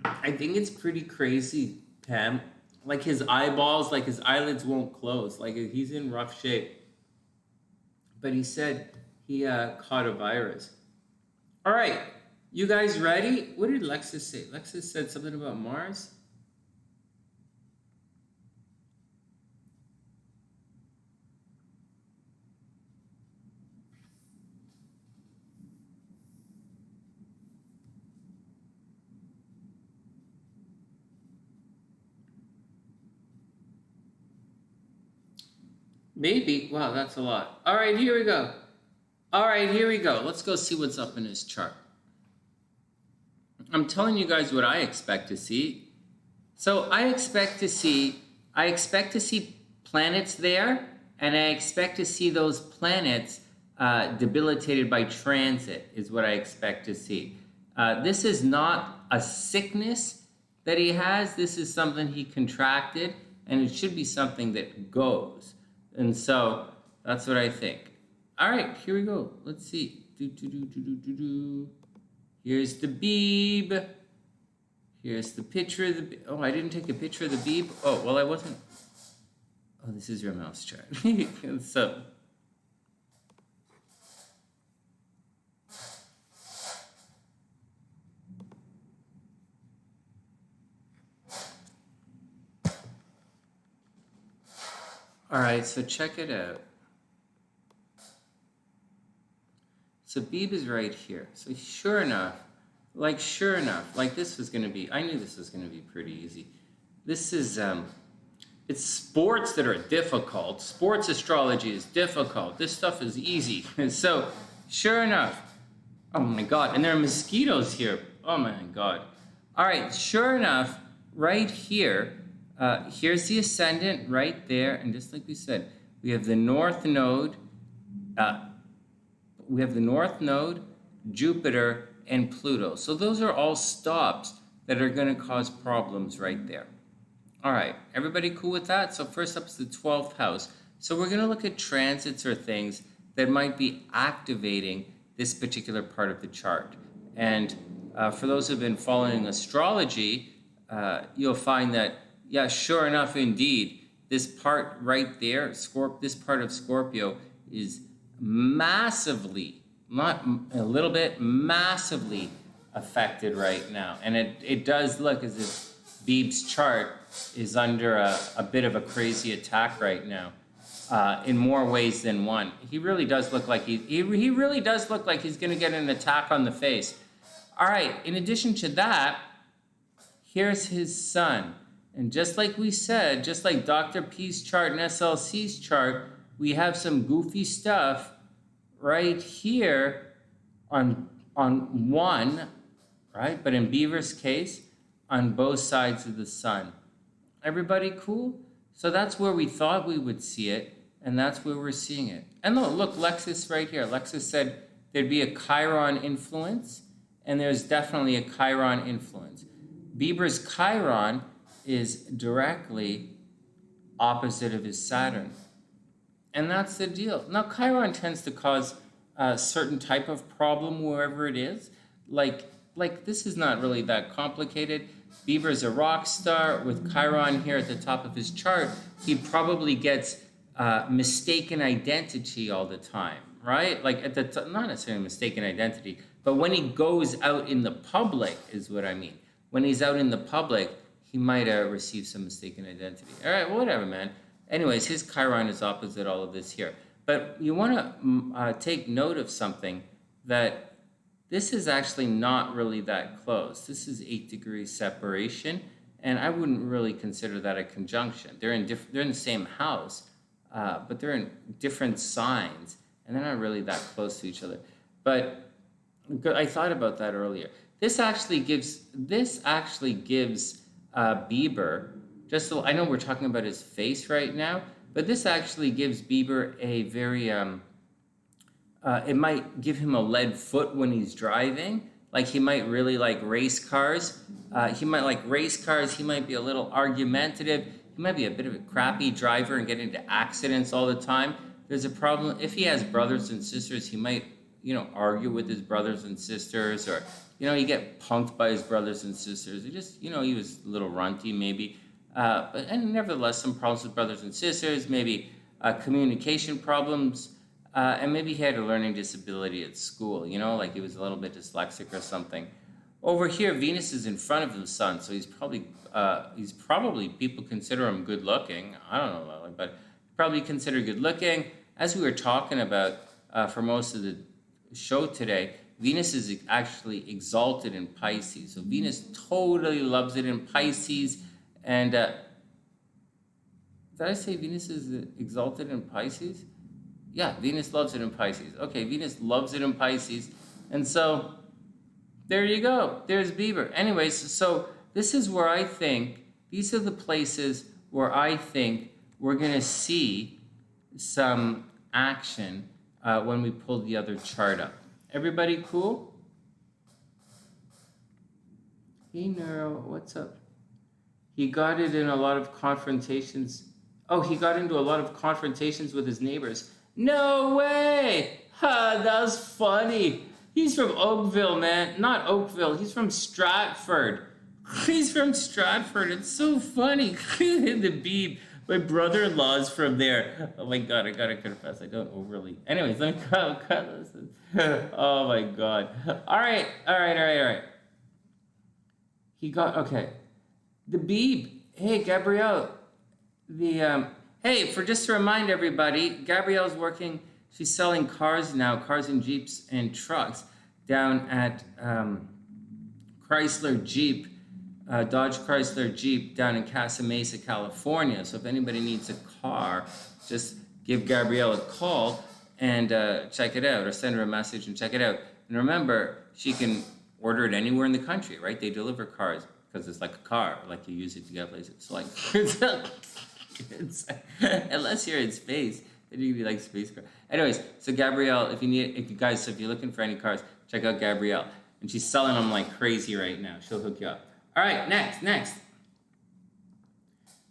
I think it's pretty crazy Okay, like his eyeballs, like his eyelids won't close. Like he's in rough shape. But he said he caught a virus. All right, you guys ready? What did Lexus say? Lexus said something about Mars. Maybe. Wow, that's a lot. All right, here we go. All right, here we go. Let's go see what's up in his chart. I'm telling you guys what I expect to see. So I expect to see planets there, and I expect to see those planets debilitated by transit is what I expect to see. This is not a sickness that he has. This is something he contracted, and it should be something that goes. And so that's what I think. All right, here we go. Let's see. Here's the Beeb. Here's the picture of the... Oh, I didn't take a picture of the Beeb. Oh, well, I wasn't... Oh, this is Raymals chart. So... All right, so check it out. So Beeb is right here. So sure enough, like this was going to be, I knew this was going to be pretty easy. This is, it's sports that are difficult. Sports astrology is difficult. This stuff is easy. And so sure enough, oh my God, and there are mosquitoes here. Oh my God. All right, sure enough, right here, here's the ascendant right there. And just like we said, we have the North Node, Jupiter, and Pluto. So those are all stops that are going to cause problems right there. All right, everybody cool with that? So first up is the 12th house. So we're going to look at transits or things that might be activating this particular part of the chart. And for those who have been following astrology, you'll find that, yeah, sure enough, indeed, this part right there, this part of Scorpio is massively, not a little bit, massively affected right now. And it does look as if Beeb's chart is under a bit of a crazy attack right now, in more ways than one. He really does look like he really does look like he's going to get an attack on the face. All right, in addition to that, here's his sun. And just like we said, just like Dr. P's chart and SLC's chart, we have some goofy stuff right here on one, right? But in Bieber's case, on both sides of the sun. Everybody cool? So that's where we thought we would see it, and that's where we're seeing it. And look, Lexus right here. Lexus said there'd be a Chiron influence, and there's definitely a Chiron influence. Bieber's Chiron is directly opposite of his Saturn. And that's the deal. Now, Chiron tends to cause a certain type of problem wherever it is. Like this is not really that complicated. Bieber's a rock star with Chiron here at the top of his chart. He probably gets mistaken identity all the time, right? Like not necessarily mistaken identity, but when he goes out in the public is what I mean. When he's out in the public, he might receive some mistaken identity. All right, well, whatever, man. Anyways, his Chiron is opposite all of this here. But you want to take note of something, that this is actually not really that close. This is 8 degrees separation, and I wouldn't really consider that a conjunction. They're in the same house, but they're in different signs, and they're not really that close to each other. But I thought about that earlier. This actually gives Bieber, just so I know we're talking about his face right now, but this actually gives Bieber a very, it might give him a lead foot when he's driving. Like he might really like race cars. He might like race cars. He might be a little argumentative. He might be a bit of a crappy driver and get into accidents all the time. There's a problem. If he has brothers and sisters, he might, argue with his brothers and sisters, or, he get punked by his brothers and sisters. He just, he was a little runty maybe. and nevertheless, some problems with brothers and sisters, maybe communication problems, and maybe he had a learning disability at school, you know, like he was a little bit dyslexic or something. Over here, Venus is in front of the sun, so he's probably people consider him good looking. I don't know, but probably considered good looking. As we were talking about for most of the show today, Venus is actually exalted in Pisces. So Venus totally loves it in Pisces. And did I say Venus is exalted in Pisces? Yeah, Venus loves it in Pisces. Okay, Venus loves it in Pisces. And so there you go. There's Bieber. Anyways, so this is where I think, these are the places where I think we're going to see some action when we pull the other chart up. Everybody cool? Hey, Neuro, what's up? He got it in a lot of confrontations. Oh, he got into a lot of confrontations with his neighbors. No way! Ha, that was funny. He's from Oakville, man. Not Oakville. He's from Stratford. He's from Stratford. It's so funny. The Beeb. My brother-in-law's from there. Oh my God, I gotta confess, I don't overly. Anyways, let me cut this. Oh my God. All right. He got, okay. The Beeb. Hey, Gabrielle. Hey, just to remind everybody, Gabrielle's working, she's selling cars now, cars and Jeeps and trucks down at Chrysler Jeep. Dodge Chrysler Jeep down in Casa Mesa, California. So if anybody needs a car, just give Gabrielle a call and check it out, or send her a message and check it out. And remember, she can order it anywhere in the country, right? They deliver cars because it's like a car, like you use it to get places. So like, unless you're in space, then you can be like space car. Anyways, so Gabrielle, if you're looking for any cars, check out Gabrielle. And she's selling them like crazy right now. She'll hook you up. All right, next.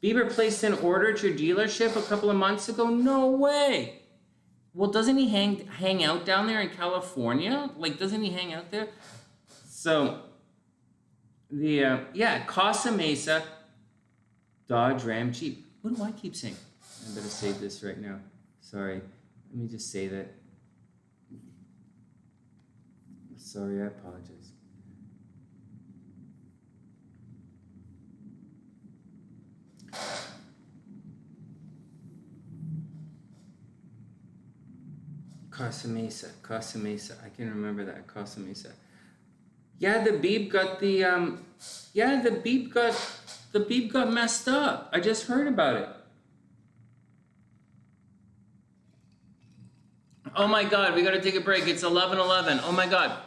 Bieber placed an order at your dealership a couple of months ago? No way. Well, doesn't he hang out down there in California? Like, doesn't he hang out there? So, Costa Mesa, Dodge Ram Jeep. What do I keep saying? I better save this right now. Sorry. Let me just say that. Sorry, I apologize. Costa Mesa. I can remember that. Costa Mesa. Yeah, the Beeb got the Beeb got messed up. I just heard about it. Oh my God, we gotta take a break. It's 11:11. Oh my God.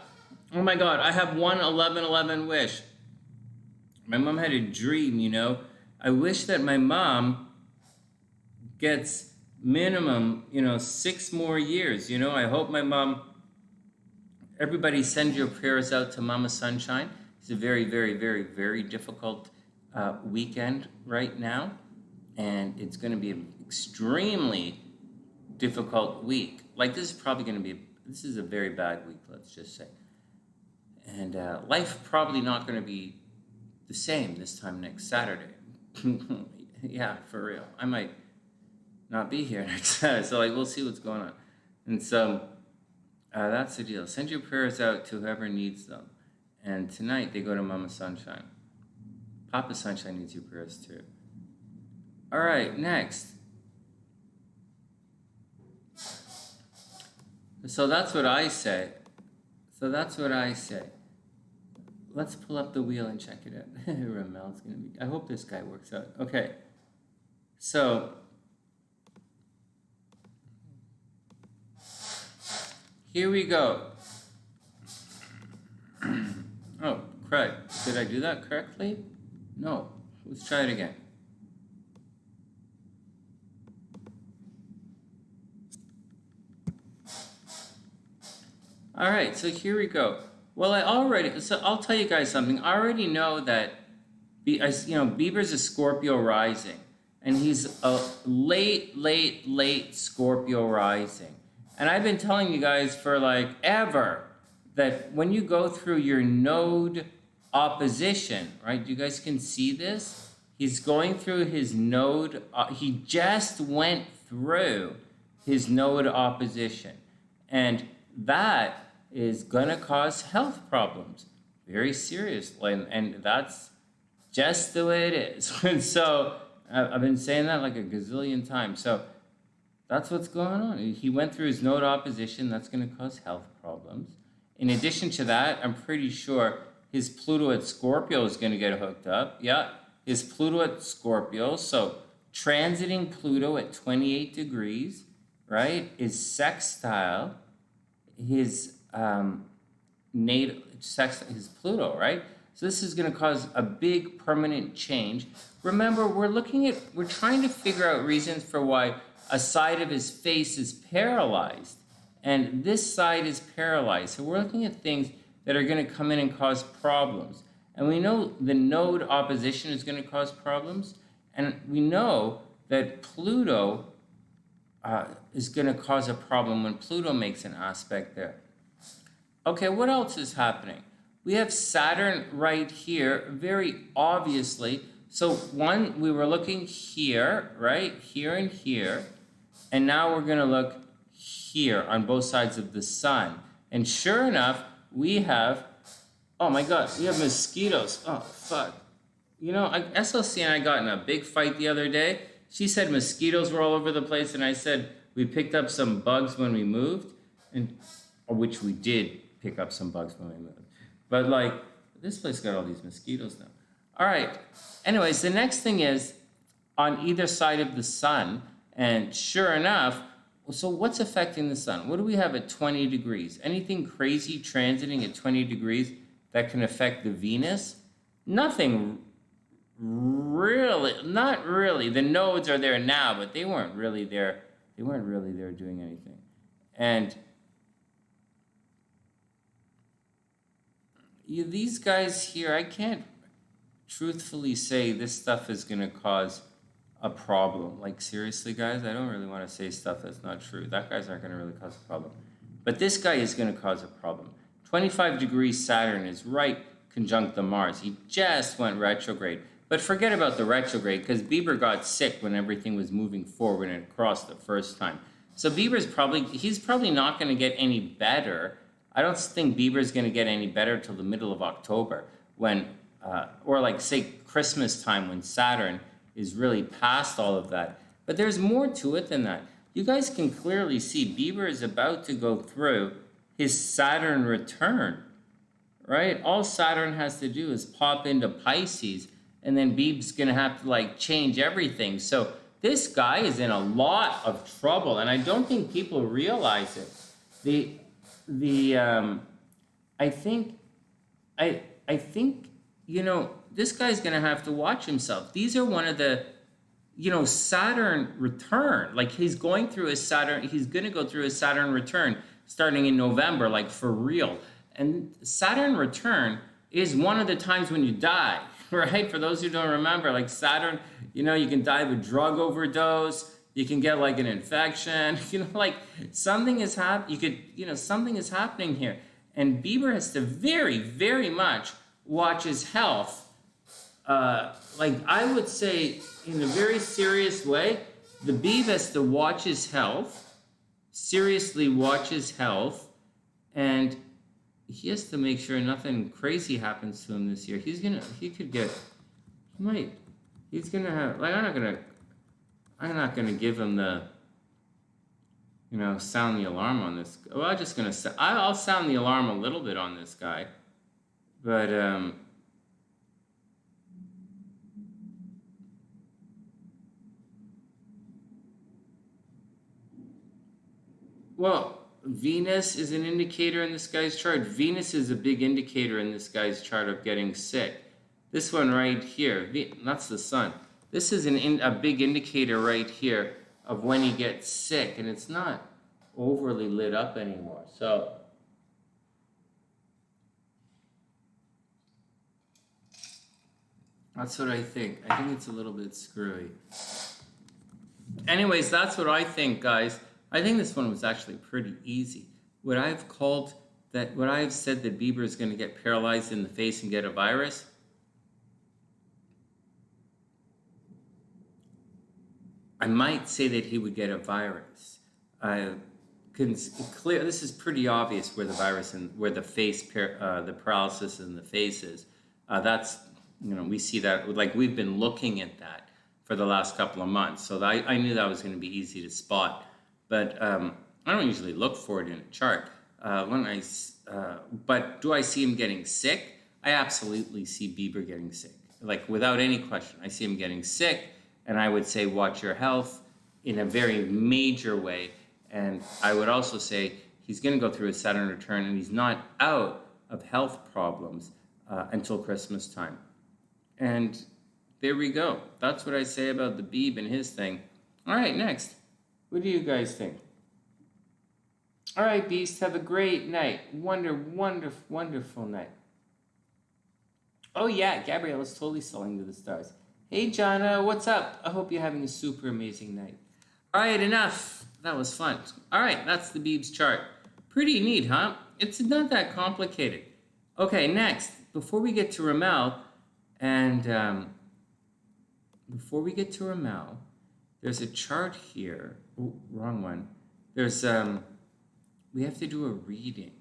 I have one 11:11 wish. My mom had a dream, you know. I wish that my mom gets minimum, 6 more years, I hope my mom, everybody send your prayers out to Mama Sunshine. It's a very, very, very, very difficult weekend right now, and it's going to be an extremely difficult week. Like, this is a very bad week, let's just say. And life probably not going to be the same this time next Saturday. Yeah, for real. I might not be here next Saturday, so we'll see what's going on. And so that's the deal. Send your prayers out to whoever needs them. And tonight they go to Mama Sunshine. Papa Sunshine needs your prayers too. All right, next. So that's what I say. Let's pull up the wheel and check it out. Ramel's gonna be. I hope this guy works out. Okay. So here we go. Oh, crud. Did I do that correctly? No. Let's try it again. All right, so here we go. Well, I'll tell you guys something. I already know that, Bieber's a Scorpio rising, and he's a late Scorpio rising. And I've been telling you guys for ever that when you go through your node opposition, right? You guys can see this. He's going through his node. He just went through his node opposition. And that is going to cause health problems. Very seriously. And that's just the way it is. And so I've been saying that like a gazillion times. So that's what's going on. He went through his node opposition. That's going to cause health problems. In addition to that, I'm pretty sure his Pluto at Scorpio is going to get hooked up. Yeah, his Pluto at Scorpio. So transiting Pluto at 28 degrees, right, is sextile his his Pluto, right? So this is going to cause a big permanent change. Remember, we're trying to figure out reasons for why a side of his face is paralyzed and this side is paralyzed. So we're looking at things that are going to come in and cause problems. And we know the node opposition is going to cause problems. And we know that Pluto is going to cause a problem when Pluto makes an aspect there. Okay, what else is happening? We have Saturn right here, very obviously. So one, we were looking here, right? Here and here. And now we're going to look here on both sides of the sun. And sure enough, we have, oh my God, we have mosquitoes. Oh, fuck. You know, SLC and I got in a big fight the other day. She said mosquitoes were all over the place, and I said we picked up some bugs when we moved, which we did pick up some bugs when we moved. But like, this place got all these mosquitoes now. All right. Anyways, the next thing is on either side of the sun, and sure enough, so what's affecting the sun? What do we have at 20 degrees? Anything crazy transiting at 20 degrees that can affect the Venus? Nothing really, not really. The nodes are there now, but they weren't really there. They weren't really there doing anything. And these guys here, I can't truthfully say this stuff is going to cause a problem. Like, seriously, guys, I don't really want to say stuff that's not true. That guys aren't going to really cause a problem. But this guy is going to cause a problem. 25 degrees Saturn is right conjunct the Mars. He just went retrograde. But forget about the retrograde, because Bieber got sick when everything was moving forward and it crossed the first time. So he's probably not going to get any better. I don't think Bieber's going to get any better till the middle of October, when, or like say Christmas time, when Saturn is really past all of that. But there's more to it than that. You guys can clearly see Bieber is about to go through his Saturn return, right? All Saturn has to do is pop into Pisces, and then Bieb's going to have to like change everything. So this guy is in a lot of trouble, and I don't think people realize it. I think, you know, this guy's going to have to watch himself. These are one of the, you know, Saturn return. Like, he's going through his Saturn, he's going to go through his Saturn return starting in November, like for real. And Saturn return is one of the times when you die, right? For those who don't remember, like Saturn, you know, you can die of a drug overdose. You can get like an infection, you know, like something is something is happening here. And Bieber has to very, very much watch his health. Like I would say in a very serious way, the Bieb has to watch his health, seriously watch his health, and he has to make sure nothing crazy happens to him this year. He's gonna have, like, I'm not gonna give him the, you know, sound the alarm on this. Well, I'll sound the alarm a little bit on this guy, but well, Venus is an indicator in this guy's chart. Venus is a big indicator in this guy's chart of getting sick. This one right here, that's the sun. This is a big indicator right here of when he gets sick, and it's not overly lit up anymore. So that's what I think. I think it's a little bit screwy. Anyways, that's what I think, guys. I think this one was actually pretty easy. Would I have said that Bieber is going to get paralyzed in the face and get a virus? I might say that he would get a virus. This is pretty obvious where the virus and where the the paralysis in the face is. That's, we see that, like we've been looking at that for the last couple of months. So I knew that was going to be easy to spot. But I don't usually look for it in a chart. But do I see him getting sick? I absolutely see Bieber getting sick. Like without any question, I see him getting sick. And I would say watch your health in a very major way. And I would also say he's going to go through a Saturn return, and he's not out of health problems until Christmas time. And there we go. That's what I say about the Beeb and his thing. All right, next. What do you guys think? All right, Beast, have a great night. Wonderful night. Oh, yeah, Gabrielle is totally selling to the stars. Hey, Jonna, what's up? I hope you're having a super amazing night. All right, enough. That was fun. All right, that's the Beeb's chart. Pretty neat, huh? It's not that complicated. Okay, next, before we get to Ramel, there's a chart here. Oh, wrong one. There's, we have to do a reading.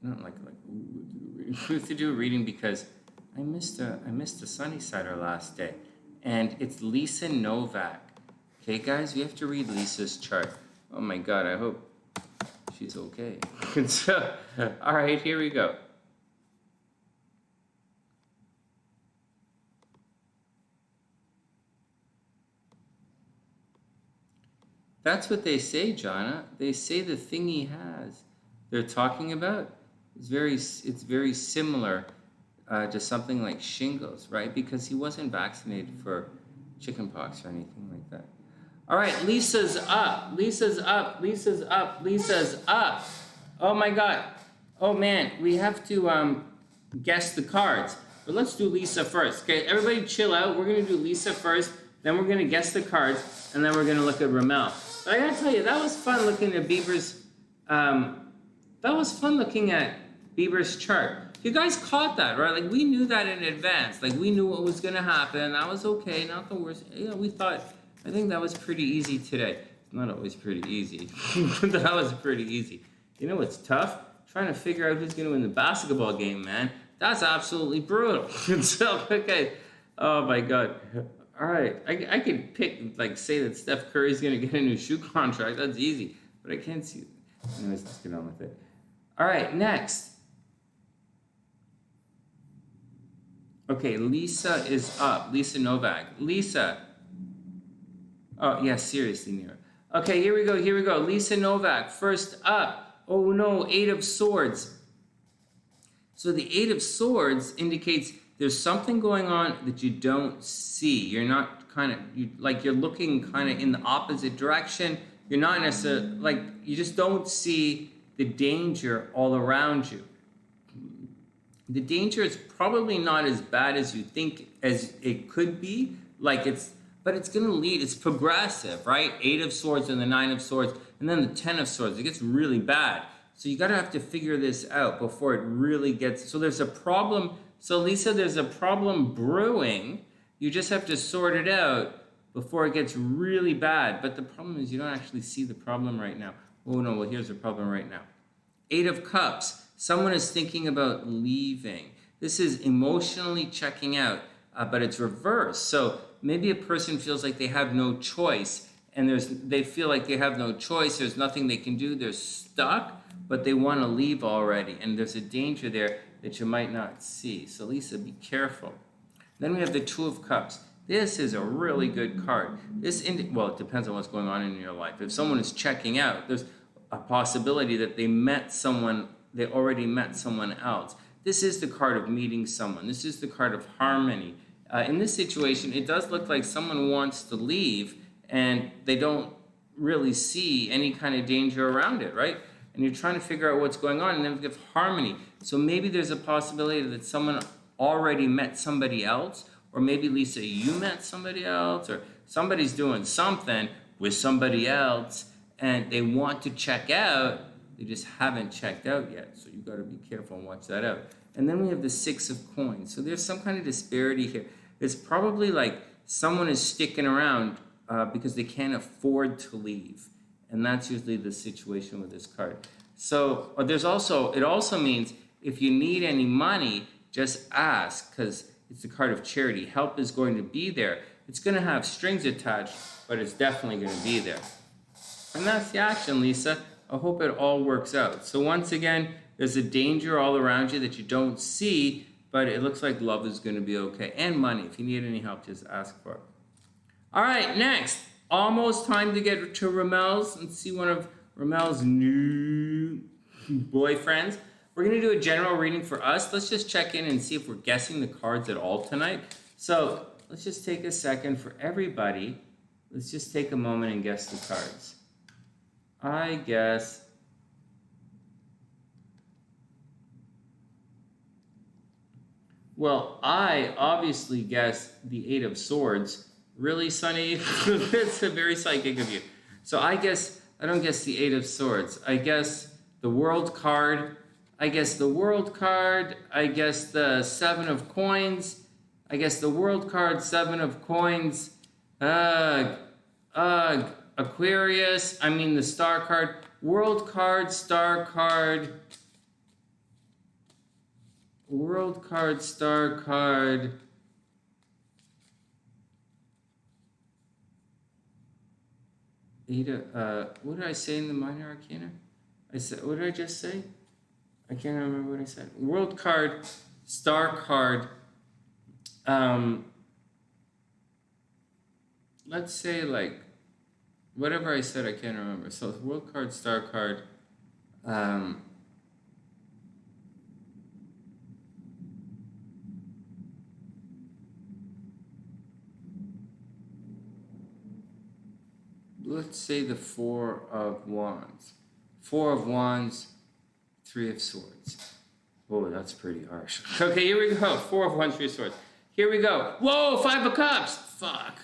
Not like we have to do a reading because I missed the TheSunnySide our last day. And it's LisaNovak. Okay, guys, we have to read Lisa's chart. Oh my God, I hope she's okay. So, all right, here we go. That's what they say, Jonna. They say the thing he has, they're talking about, it's very similar to something like shingles, right? Because he wasn't vaccinated for chickenpox or anything like that. All right, Lisa's up. Lisa's up. Lisa's up. Lisa's up. Oh my God. Oh man, we have to guess the cards. But let's do Lisa first. Okay, everybody chill out. We're gonna do Lisa first, then we're gonna guess the cards, and then we're gonna look at Ramel. But I gotta tell you, that was fun looking at Bieber's. That was fun looking at Bieber's chart. You guys caught that, right? Like we knew that in advance. Like we knew what was gonna happen. That was okay, not the worst. We thought. I think that was pretty easy today. It's not always pretty easy, but that was pretty easy. You know what's tough? Trying to figure out who's gonna win the basketball game, man. That's absolutely brutal. So, okay. Oh my God. All right. I could pick, like, say that Steph Curry's gonna get a new shoe contract. That's easy. But I can't see. Anyways, let's get on with it. All right, next. Okay, Lisa is up. LisaNovak. Lisa. Oh, yeah, seriously, Nira. Okay, here we go. LisaNovak, first up. Oh no, 8 of Swords. So the 8 of Swords indicates there's something going on that you don't see. You're not you're looking kind of in the opposite direction. You're not necessarily, like, you just don't see the danger all around you. The danger is probably not as bad as you think as it could be. But it's going to lead, it's progressive, right? 8 of Swords and the 9 of Swords, and then the 10 of Swords. It gets really bad. So you got to have to figure this out before it really gets, so there's a problem. So Lisa, there's a problem brewing. You just have to sort it out before it gets really bad. But the problem is you don't actually see the problem right now. Oh no, well here's the problem right now. 8 of Cups, someone is thinking about leaving. This is emotionally checking out, but it's reversed. So maybe a person feels like they have no choice, and they feel like they have no choice. There's nothing they can do. They're stuck, but they want to leave already, and there's a danger there that you might not see. So Lisa, be careful. Then we have the 2 of Cups. This is a really good card. Well, it depends on what's going on in your life. If someone is checking out, there's a possibility that they already met someone else. This is the card of meeting someone. This is the card of harmony. In this situation, it does look like someone wants to leave and they don't really see any kind of danger around it, right? And you're trying to figure out what's going on, and then we have harmony. So maybe there's a possibility that someone already met somebody else, or maybe, Lisa, you met somebody else, or somebody's doing something with somebody else, and they want to check out. They just haven't checked out yet. So you've got to be careful and watch that out. And then we have the 6 of Coins. So there's some kind of disparity here. It's probably like someone is sticking around because they can't afford to leave. And that's usually the situation with this card. So it also means if you need any money, just ask, because it's the card of charity. Help is going to be there. It's going to have strings attached, but it's definitely going to be there. And that's the action, Lisa. I hope it all works out. So once again, there's a danger all around you that you don't see, but it looks like love is going to be okay. And money. If you need any help, just ask for it. All right, next. Almost time to get to Raymals and see one of Raymals' new boyfriends. We're going to do a general reading for us. Let's just check in and see if we're guessing the cards at all tonight. So let's just take a second for everybody. Let's just take a moment and guess the cards. I guess... Well, I obviously guessed the Eight of Swords. Really, Sonny? That's very psychic of you. So I don't guess the Eight of Swords. I guess the World card. I guess the World card. I guess the Seven of Coins. I guess the World card, Seven of Coins. Aquarius. I mean the Star card. World card, Star card. World card, Star card. What did I say in the minor arcana? What did I just say? I can't remember what I said. World card, Star card. Let's say like whatever I said, I can't remember. So World card, Star card. Let's say the Four of Wands. Four of Wands, Three of Swords. Oh, that's pretty harsh. Okay, here we go. Four of Wands, Three of Swords. Here we go. Whoa, Five of Cups. Fuck.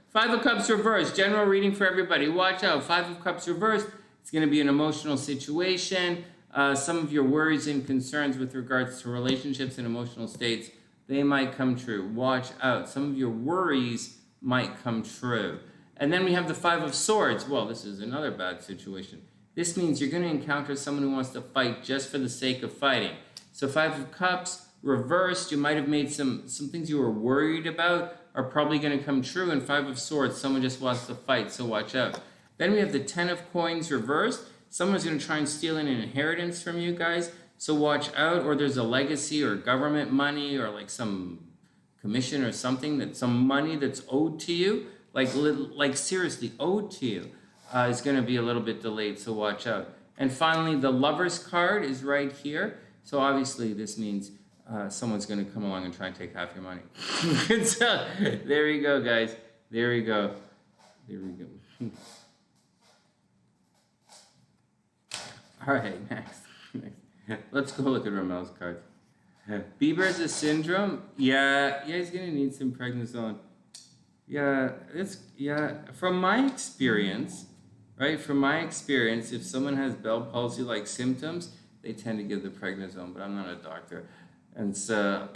Five of Cups reversed. General reading for everybody. Watch out. Five of Cups reversed. It's going to be an emotional situation. Some of your worries and concerns with regards to relationships and emotional states, they might come true. Watch out. Some of your worries might come true. And then we have the Five of Swords. Well, this is another bad situation. This means you're going to encounter someone who wants to fight just for the sake of fighting. So Five of Cups reversed. You might have made some things you were worried about are probably going to come true. And Five of Swords, someone just wants to fight, so watch out. Then we have the Ten of Coins reversed. Someone's going to try and steal an inheritance from you guys, so watch out. Or there's a legacy or government money or like some commission or something, some money that's owed to you. Like seriously owed to you, is going to be a little bit delayed, so watch out. And finally, the Lover's card is right here. So obviously this means someone's going to come along and try and take half your money. So there you go, guys. There we go. There we go. All right, next. Let's go look at Raymals' cards. Bieber's a syndrome. Yeah, he's going to need some prednisone. Yeah, from my experience, right? From my experience, if someone has Bell palsy-like symptoms, they tend to give the prednisone, but I'm not a doctor. And so,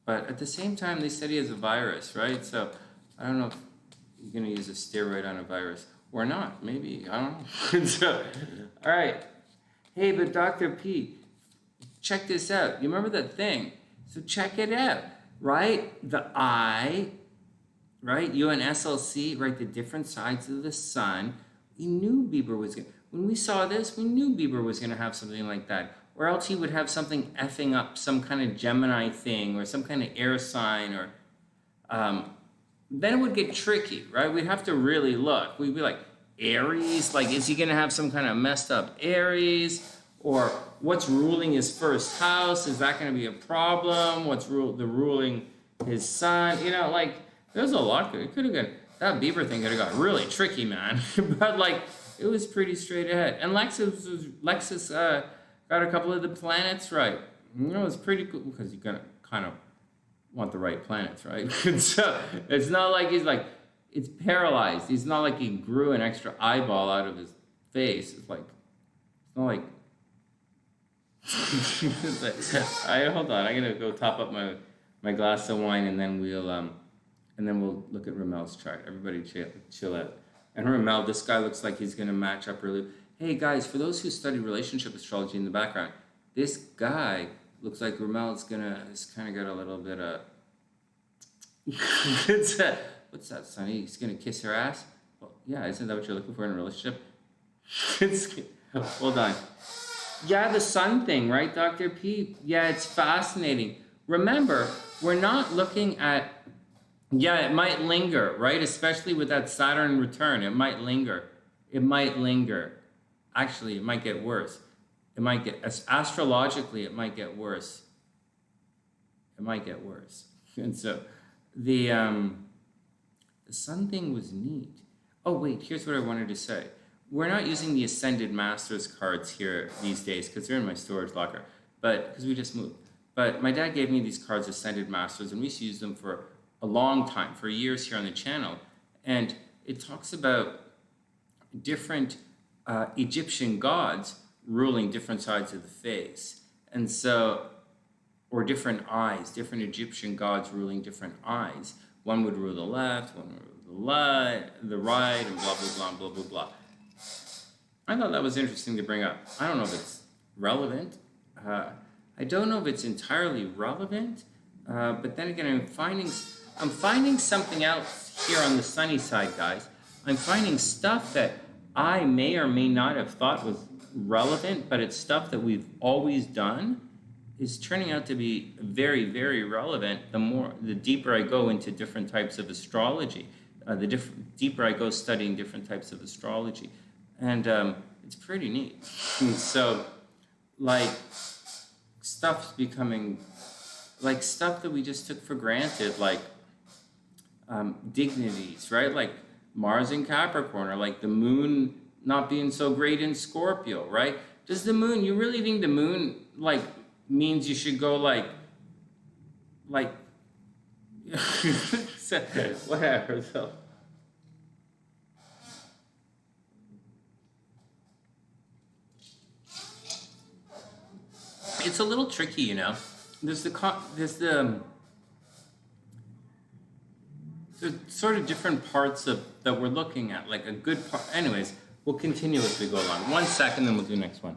but at the same time, they said he has a virus, right? So I don't know if you're going to use a steroid on a virus or not. Maybe, I don't know. So, all right. Hey, but Dr. P, check this out. You remember that thing? So check it out, right? The eye... Right? UNSLC, right? The different sides of the sun. We knew Bieber was going to... When we saw this, we knew Bieber was going to have something like that. Or else he would have something effing up, some kind of Gemini thing, or some kind of air sign, or... then it would get tricky, right? We'd have to really look. We'd be like, Aries? Like, is he going to have some kind of messed up Aries? Or what's ruling his first house? Is that going to be a problem? What's ruling his sun? You know, like... There's a lot. It could have got that Bieber thing could have got really tricky, man. But like it was pretty straight ahead. And Lexus got a couple of the planets right. You know, it's pretty cool because you're gonna kind of want the right planets, right? So it's not like it's paralyzed. He's not like he grew an extra eyeball out of his face. It's not like. Hold on. I'm gonna go top up my glass of wine and then we'll and then we'll look at Ramel's chart. Everybody chill out. And Ramel, this guy looks like he's going to match up really. Hey guys, for those who study relationship astrology in the background, this guy looks like Ramel's he's kind of got a little bit of, what's that, Sonny? He's going to kiss her ass? Well, yeah, isn't that what you're looking for in a relationship? Hold on. Yeah, the sun thing, right, Dr. P? Yeah, it's fascinating. Remember, we're not looking at, yeah, it might linger, right? Especially with that Saturn return, it might linger. It might linger. Actually, it might get worse. It might get, astrologically, it might get worse. It might get worse. And so, the sun thing was neat. Oh, wait, here's what I wanted to say. We're not using the Ascended Masters cards here these days because they're in my storage locker, but because we just moved. But my dad gave me these cards, Ascended Masters, and we used to use them for a long time, for years here on the channel. And it talks about different Egyptian gods ruling different sides of the face. And so, or different eyes, different Egyptian gods ruling different eyes. One would rule the left, one would rule the right, and blah, blah, blah, blah, blah, blah. I thought that was interesting to bring up. I don't know if it's relevant. I don't know if it's entirely relevant, but then again, I'm finding something else here on the sunny side, guys. I'm finding stuff that I may or may not have thought was relevant, but it's stuff that we've always done, is turning out to be very, very relevant the deeper I go into different types of astrology, deeper I go studying different types of astrology. And it's pretty neat. So, like, stuff's becoming, like, stuff that we just took for granted, like dignities, right? Like Mars in Capricorn, or like the moon not being so great in Scorpio, right? Does the moon, you really think the moon, like, means you should go, like, whatever, so. It's a little tricky, you know. There's the sort of different parts that we're looking at, like a good part. Anyways, we'll continue as we go along. 1 second, then we'll do next one.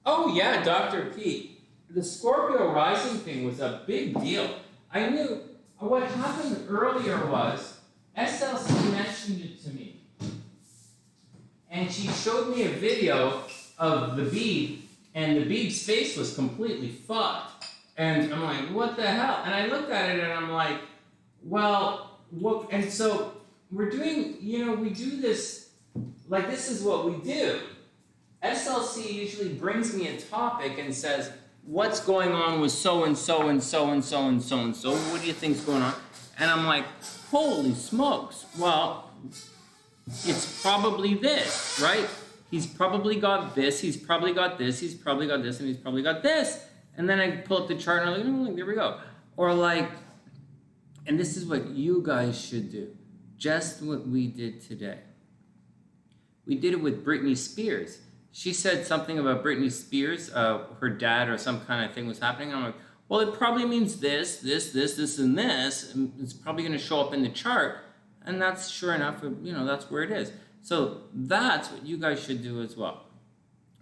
Oh yeah, Dr. P. The Scorpio rising thing was a big deal. I knew what happened earlier was SLC mentioned it to me, and she showed me a video of the Beeb, and the Beeb's face was completely fucked. And I'm like, what the hell? And I looked at it and I'm like, well, what? And so we're doing, we do this, like, this is what we do. SLC usually brings me a topic and says, what's going on with so-and-so and so-and-so and so-and-so? What do you think's going on? And I'm like, holy smokes. Well, it's probably this, right? He's probably got this, he's probably got this, he's probably got this, and he's probably got this. And then I pull up the chart and I'm like, there we go. Or like, and this is what you guys should do. Just what we did today. We did it with Britney Spears. She said something about Britney Spears, her dad or some kind of thing was happening. I'm like, well, it probably means this, this, and this. And it's probably going to show up in the chart. And that's sure enough, that's where it is. So that's what you guys should do as well.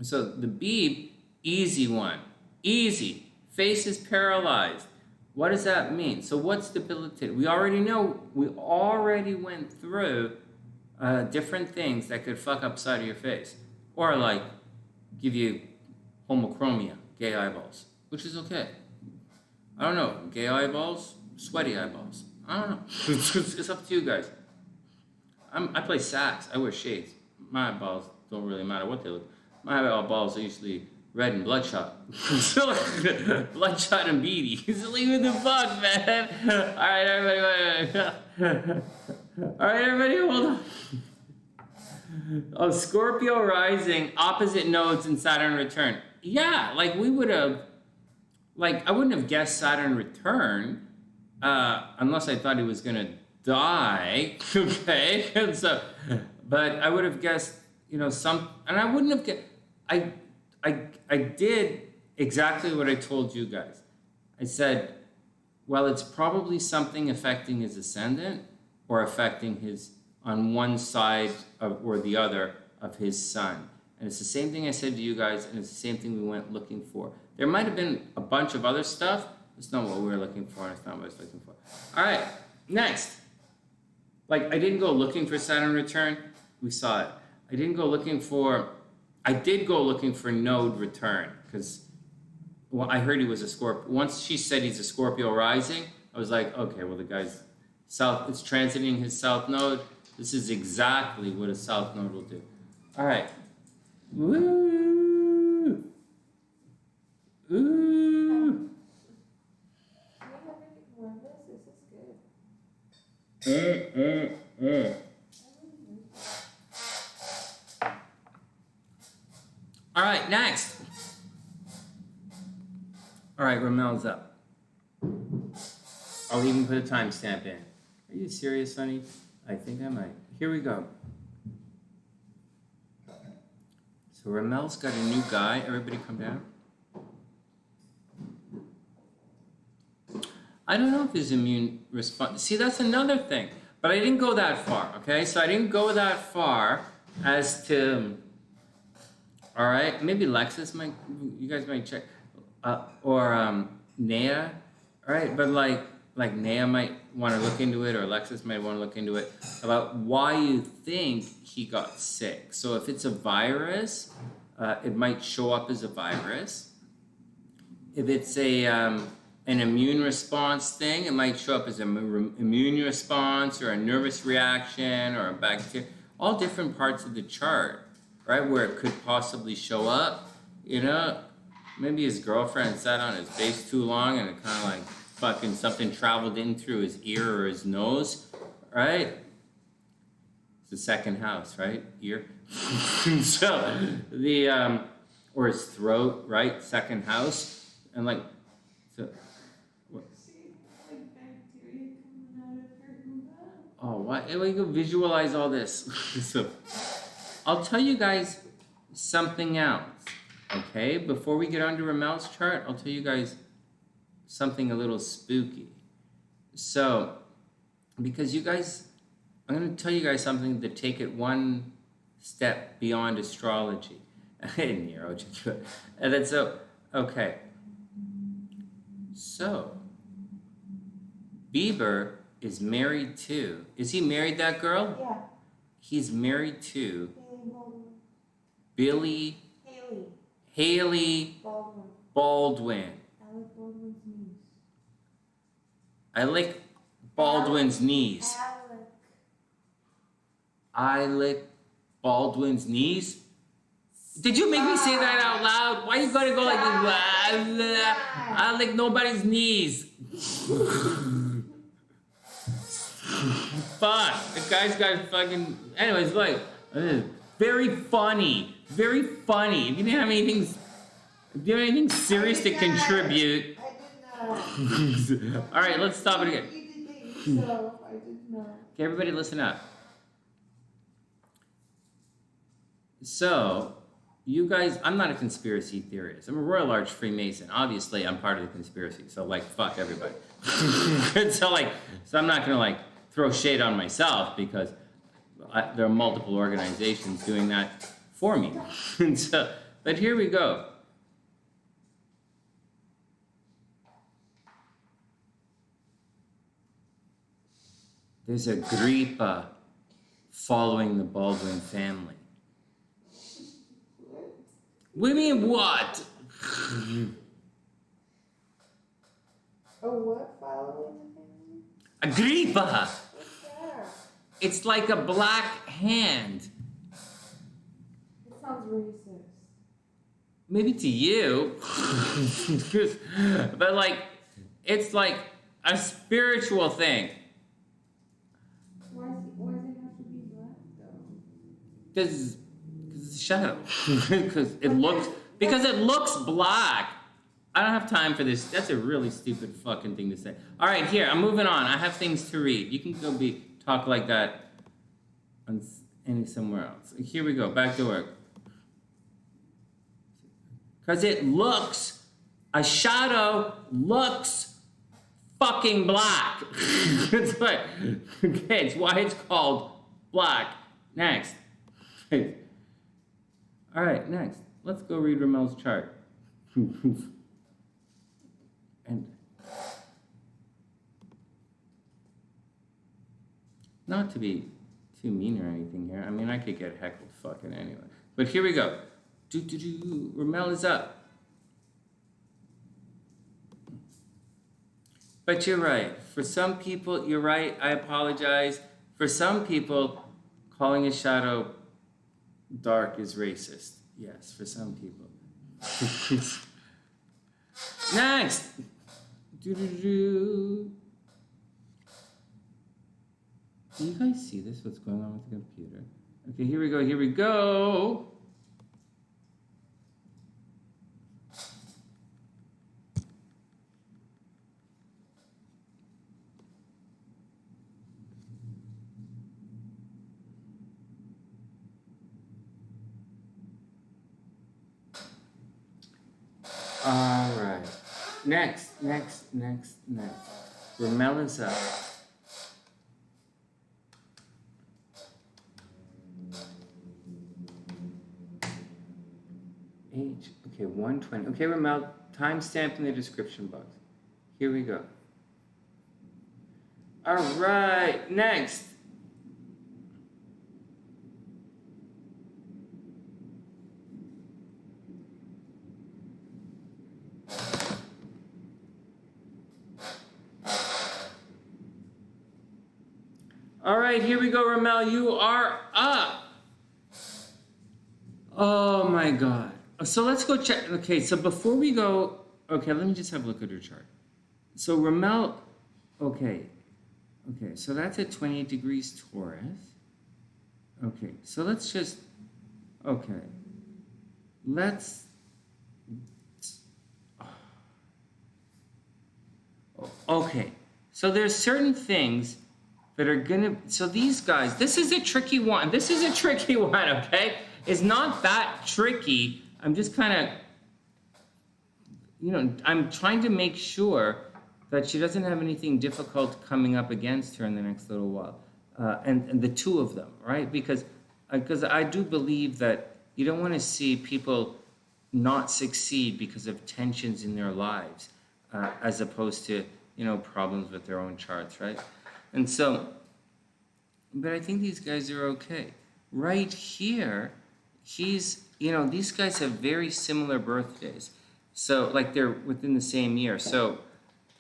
So the Beeb, easy one. Easy. Face is paralyzed. What does that mean? So what's debilitated? We already went through different things that could fuck up side of your face. Or like give you homochromia, gay eyeballs, which is okay. I don't know. Gay eyeballs, sweaty eyeballs. I don't know. It's up to you guys. I play sax. I wear shades. My eyeballs don't really matter what they look. My eyeballs are usually red and bloodshot. Bloodshot and beady. So like, what the fuck, man? All right, everybody, hold on. Oh, Scorpio rising, opposite nodes in Saturn return. Yeah, like we would have, like I wouldn't have guessed Saturn return unless I thought he was going to die, okay? And so, but I would have guessed, and I wouldn't have guessed, I did exactly what I told you guys. I said, well, it's probably something affecting his ascendant or affecting his, on one side of, or the other of his sun. And it's the same thing I said to you guys, and it's the same thing we went looking for. There might have been a bunch of other stuff. It's not what we were looking for, and it's not what I was looking for. All right, next. Like, I didn't go looking for Saturn return. We saw it. I did go looking for node return, because well, I heard he was a Scorpio. Once she said he's a Scorpio rising, I was like, okay, well, the guy's south, it's transiting his south node. This is exactly what a south node will do. All right. Woo! Ooh! This is good. All right, next. All right, Ramel's up. I'll even put a timestamp in. Are you serious, Sonny? I think I might. Here we go. So Ramel's got a new guy. Everybody come down. I don't know if his immune response... See, that's another thing. But I didn't go that far, okay? So I didn't go that far as to... All right? Maybe Lexus might... You guys might check. Or Naya. All right? But like Naya might want to look into it, or Lexus might want to look into it, about why you think he got sick. So if it's a virus, it might show up as a virus. If it's an immune response thing, it might show up as an immune response or a nervous reaction or a bacteria. All different parts of the chart, right, where it could possibly show up. You know, maybe his girlfriend sat on his face too long and it kind of like fucking something traveled in through his ear or his nose, right? It's the second house, right? Ear. So the or his throat, right? Second house, and like so. What? Oh, what? We can visualize all this. So I'll tell you guys something else, okay? Before we get on to Ramel's chart, I'll tell you guys something a little spooky. So, because you guys, I'm going to tell you guys something to take it one step beyond astrology. And that's so, okay. So, Bieber is married to, is he married, that girl? Yeah. He's married to Haley Baldwin. I like Baldwin's knees. I lick Baldwin's knees. I lick Baldwin's knees? Did you make me say that out loud? Why you gotta go like this? I lick nobody's knees. Fuck. The guy's got fucking... Anyways, like, very funny. Very funny. If you didn't have anything serious to contribute... I did not. All right, let's stop it again. So I did not. Okay, everybody listen up. So, you guys, I'm not a conspiracy theorist. I'm a Royal Large Freemason. Obviously, I'm part of the conspiracy. So, like, fuck everybody. So I'm not going to, like, throw shade on myself because there are multiple organizations doing that for me. So, but here we go. There's a gripa following the Baldwin family. What do you mean, what? A what following the family? A gripa! What's that? It's like a black hand. It sounds racist. Maybe to you. But like, it's like a spiritual thing. Why does it have to be black though? Because it's a shadow. because it looks black. I don't have time for this. That's a really stupid fucking thing to say. All right, here, I'm moving on. I have things to read. You can go talk like that somewhere else. Here we go. Back to work. Because a shadow looks fucking black. It's like, okay, it's why it's called black. Next. All right, next. Let's go read Ramel's chart. And not to be too mean or anything here. I mean, I could get heckled fucking anyway. But here we go. Ramel is up. But you're right. For some people, you're right. I apologize. For some people, calling a shadow dark is racist. Yes, for some people. Next. Do you guys see this? What's going on with the computer? Okay, here we go. Here we go. All right. Next. Ramel is up. Age. Okay, 120. Okay, Ramel, timestamp in the description box. Here we go. All right. Next. All right, here we go, Ramel. You are up. Oh my God. So let's go check. Okay, so before we go, okay, let me just have a look at her chart. So Ramel, okay, so that's at 28 degrees Taurus. Okay, so let's just, okay, okay, so there's certain things that are gonna, so these guys, this is a tricky one, okay? It's not that tricky. I'm just kind of, I'm trying to make sure that she doesn't have anything difficult coming up against her in the next little while. And the two of them, right? Because I do believe that you don't want to see people not succeed because of tensions in their lives, as opposed to, problems with their own charts, right? And so, but I think these guys are okay. Right here, these guys have very similar birthdays. So, like, they're within the same year. So,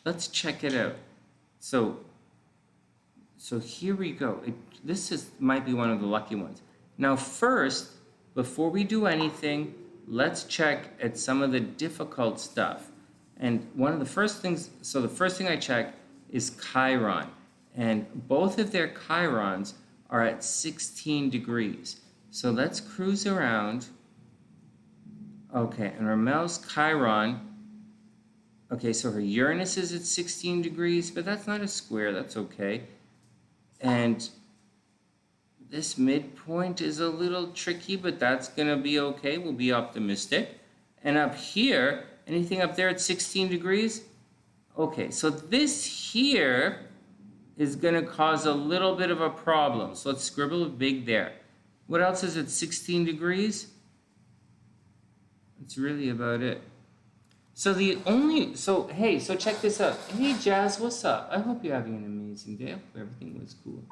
let's check it out. So here we go. This might be one of the lucky ones. Now, first, before we do anything, let's check at some of the difficult stuff. And one of the first things, so the first thing I check is Chiron. And both of their Chirons are at 16 degrees. So let's cruise around. Okay, and Ramel's Chiron, okay, so her Uranus is at 16 degrees, but that's not a square, that's okay. And this midpoint is a little tricky, but that's gonna be okay, we'll be optimistic. And up here, anything up there at 16 degrees? Okay, so this here is gonna cause a little bit of a problem. So let's scribble a big there. What else is at 16 degrees? That's really about it. So so check this out. Hey Jazz, what's up? I hope you're having an amazing day. I hope everything was cool.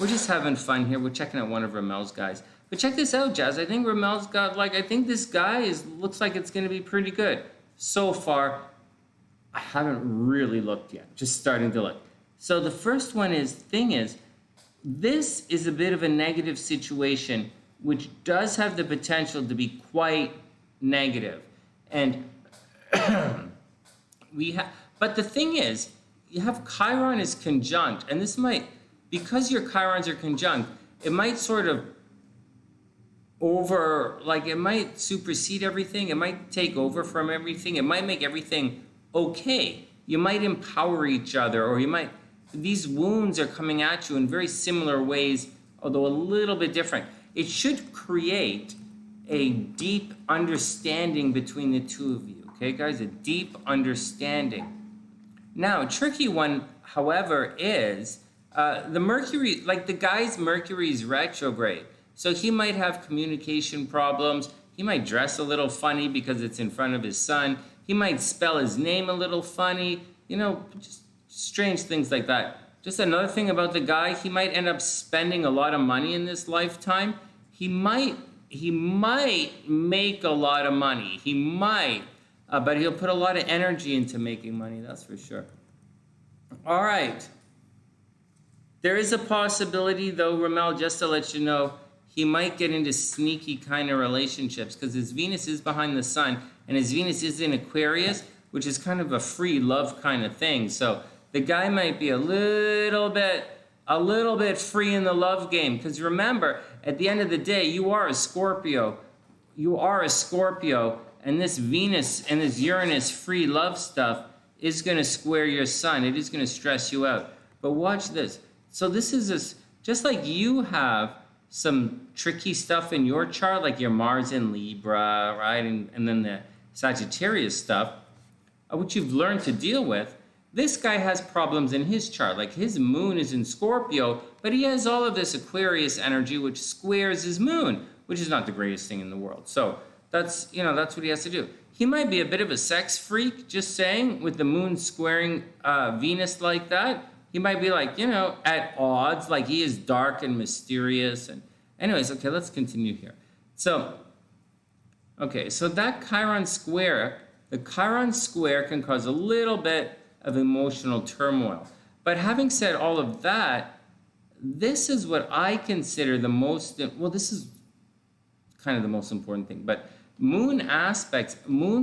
We're just having fun here. We're checking out one of Ramel's guys. But check this out, Jazz. I think Ramel's got, I think this guy looks like it's gonna be pretty good. So far, I haven't really looked yet. Just starting to look. So the first thing is, this is a bit of a negative situation, which does have the potential to be quite negative. And but the thing is, you have Chiron is conjunct, and this might, because your Chirons are conjunct, it might sort of it might supersede everything, it might take over from everything, it might make everything okay. You might empower each other, or these wounds are coming at you in very similar ways, although a little bit different. It should create a deep understanding between the two of you. Okay, guys? A deep understanding. Now, tricky one, however, is the Mercury, like the guy's Mercury's retrograde. So he might have communication problems. He might dress a little funny because it's in front of his sun. He might spell his name a little funny. You know, just strange things like that. Just another thing about the guy, he might end up spending a lot of money in this lifetime. He might make a lot of money. He might, but he'll put a lot of energy into making money, that's for sure. All right. There is a possibility, though, Ramel, just to let you know, he might get into sneaky kind of relationships because his Venus is behind the sun and his Venus is in Aquarius, which is kind of a free love kind of thing. So the guy might be a little bit free in the love game because remember, at the end of the day, you are a Scorpio. You are a Scorpio, and this Venus and this Uranus free love stuff is going to square your sun. It is going to stress you out. But watch this. So this is just like you have some tricky stuff in your chart, like your Mars in Libra, right? And then the Sagittarius stuff, which you've learned to deal with. This guy has problems in his chart. Like his moon is in Scorpio, but he has all of this Aquarius energy, which squares his moon, which is not the greatest thing in the world. So that's what he has to do. He might be a bit of a sex freak, just saying, with the moon squaring Venus like that. He might be like, at odds, like he is dark and mysterious. And anyways, okay, let's continue here. So that Chiron square, the Chiron square can cause a little bit of emotional turmoil. But having said all of that, this is what I consider this is kind of the most important thing, but moon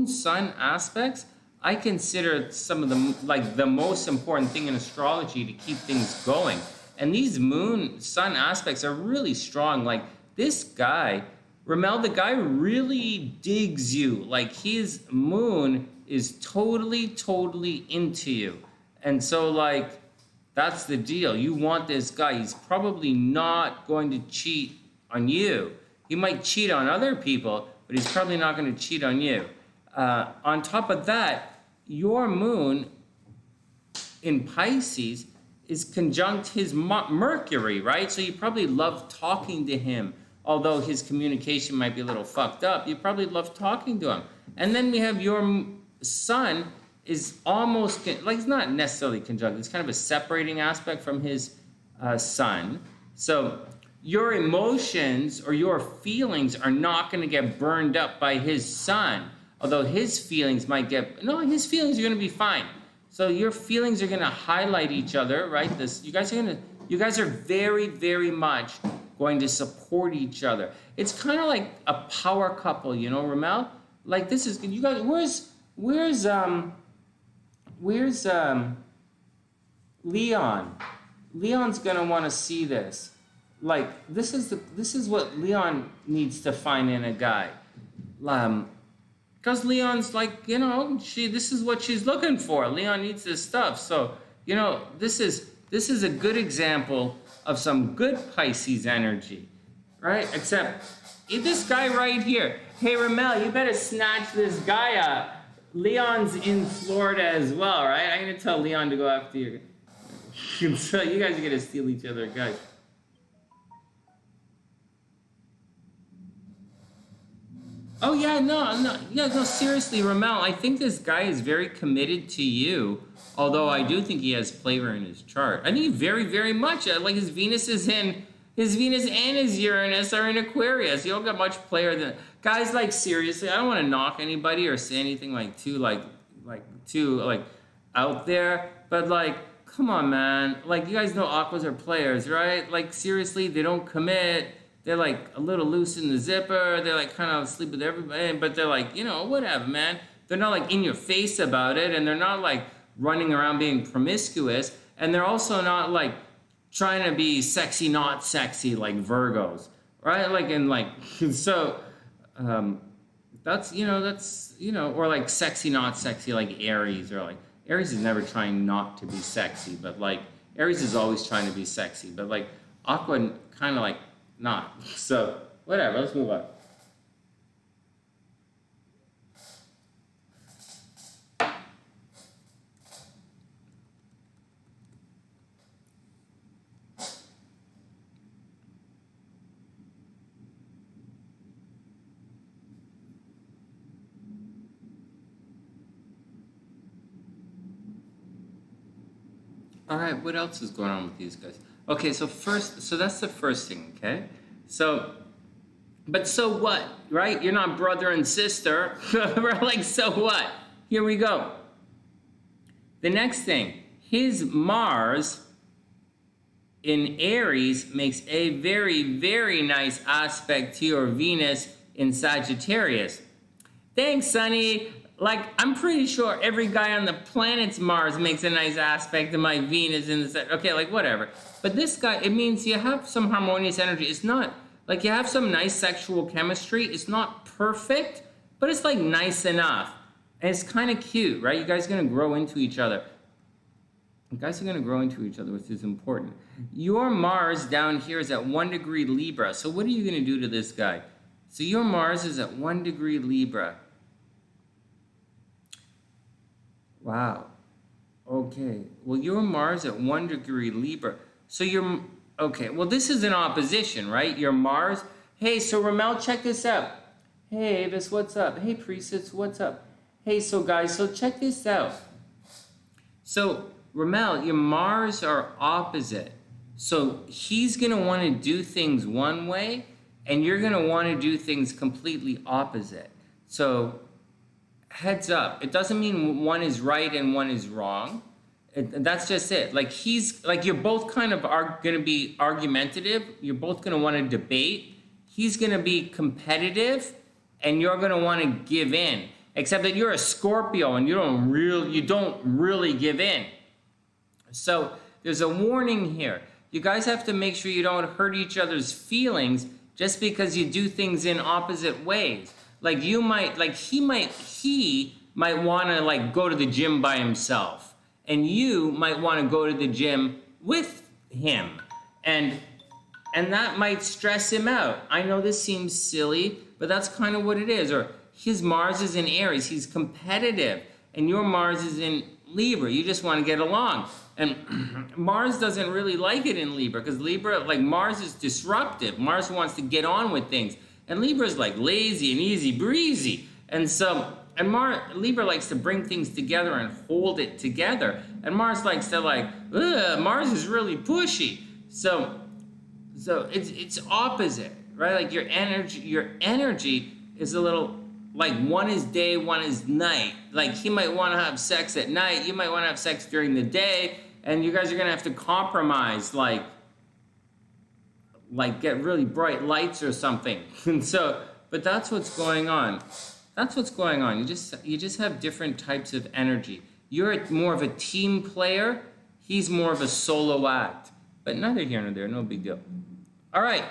sun aspects, I consider some of them like the most important thing in astrology to keep things going. And these moon sun aspects are really strong. Like this guy, Ramel, the guy really digs you. Like his moon is totally into you. And so like, that's the deal. You want this guy. He's probably not going to cheat on you. He might cheat on other people, but he's probably not going to cheat on you. On top of that, your moon in Pisces is conjunct his Mercury, right? So you probably love talking to him. Although his communication might be a little fucked up, you probably love talking to him. And then we have your sun is almost, like it's not necessarily conjunct, it's kind of a separating aspect from his sun. So your emotions or your feelings are not going to get burned up by his sun. Although his feelings his feelings are going to be fine. So your feelings are going to highlight each other, right? You guys are very, very much going to support each other. It's kind of like a power couple, Ramel? Like this is, you guys, where's Leon? Leon's going to want to see this. Like this is what Leon needs to find in a guy. Because Leon's like, this is what she's looking for. Leon needs this stuff. So, this is a good example of some good Pisces energy, right? Except this guy right here. Hey, Ramel, you better snatch this guy up. Leon's in Florida as well, right? I'm going to tell Leon to go after you. So you guys are going to steal each other, guys. Oh, yeah, no, seriously, Ramel, I think this guy is very committed to you, although I do think he has flavor in his chart. I think very, very much, like his Venus and his Uranus are in Aquarius. You don't got much player than, guys, like, seriously, I don't want to knock anybody or say anything, too out there, but, like, come on, man, like, you guys know Aquas are players, right? Like, seriously, they don't commit. They're like a little loose in the zipper. They're like kind of sleep with everybody, but they're like, whatever, man. They're not like in your face about it, and they're not like running around being promiscuous, and they're also not like trying to be sexy, not sexy like Virgos, right? Like, and like, so that's, or like sexy, not sexy like Aries, or like Aries is never trying not to be sexy, but like Aries is always trying to be sexy, but like Aqua kind of like, not. So, whatever, let's move on. All right, what else is going on with these guys? Okay, so that's the first thing, okay? But so what, right? You're not brother and sister. We're like, so what? Here we go. The next thing, his Mars in Aries makes a very, very nice aspect to your Venus in Sagittarius. Thanks, Sonny. Like, I'm pretty sure every guy on the planet's Mars makes a nice aspect to my Venus in the... Okay, like, whatever. But this guy, it means you have some harmonious energy. It's not... Like, you have some nice sexual chemistry. It's not perfect, but it's, like, nice enough. And it's kind of cute, right? You guys are going to grow into each other. You guys are going to grow into each other, which is important. Your Mars down here is at 1 degree Libra. So what are you going to do to this guy? So your Mars is at 1 degree Libra. Wow. Okay. Well, your Mars at 1 degree Libra. So you're... Okay. Well, this is an opposition, right? Your Mars... Hey, so Ramel, check this out. Hey, Avis, what's up? Hey, Priestess, what's up? Hey, so guys, so check this out. So, Ramel, your Mars are opposite. So, he's going to want to do things one way, and you're going to want to do things completely opposite. So, heads up. It doesn't mean one is right and one is wrong. That's just it. Like, you're both kind of going to be argumentative. You're both going to want to debate. He's going to be competitive, and you're going to want to give in. Except that you're a Scorpio, and you don't really give in. So there's a warning here. You guys have to make sure you don't hurt each other's feelings just because you do things in opposite ways. Like he might want to like go to the gym by himself, and you might want to go to the gym with him, and that might stress him out. I know this seems silly, but that's kind of what it is. Or his Mars is in Aries. He's competitive, and your Mars is in Libra. You just want to get along. And Mars doesn't really like it in Libra, because Libra, like Mars is disruptive. Mars wants to get on with things. And Libra is like lazy and easy breezy. And so, Libra likes to bring things together and hold it together. And Mars likes to like, Mars is really pushy. So it's opposite, right? Like your energy is a little, like one is day, one is night. Like he might want to have sex at night. You might want to have sex during the day. And you guys are going to have to compromise, like get really bright lights or something. And so, but that's what's going on. That's what's going on. You just have different types of energy. You're more of a team player. He's more of a solo act. But neither here nor there, no big deal. All right.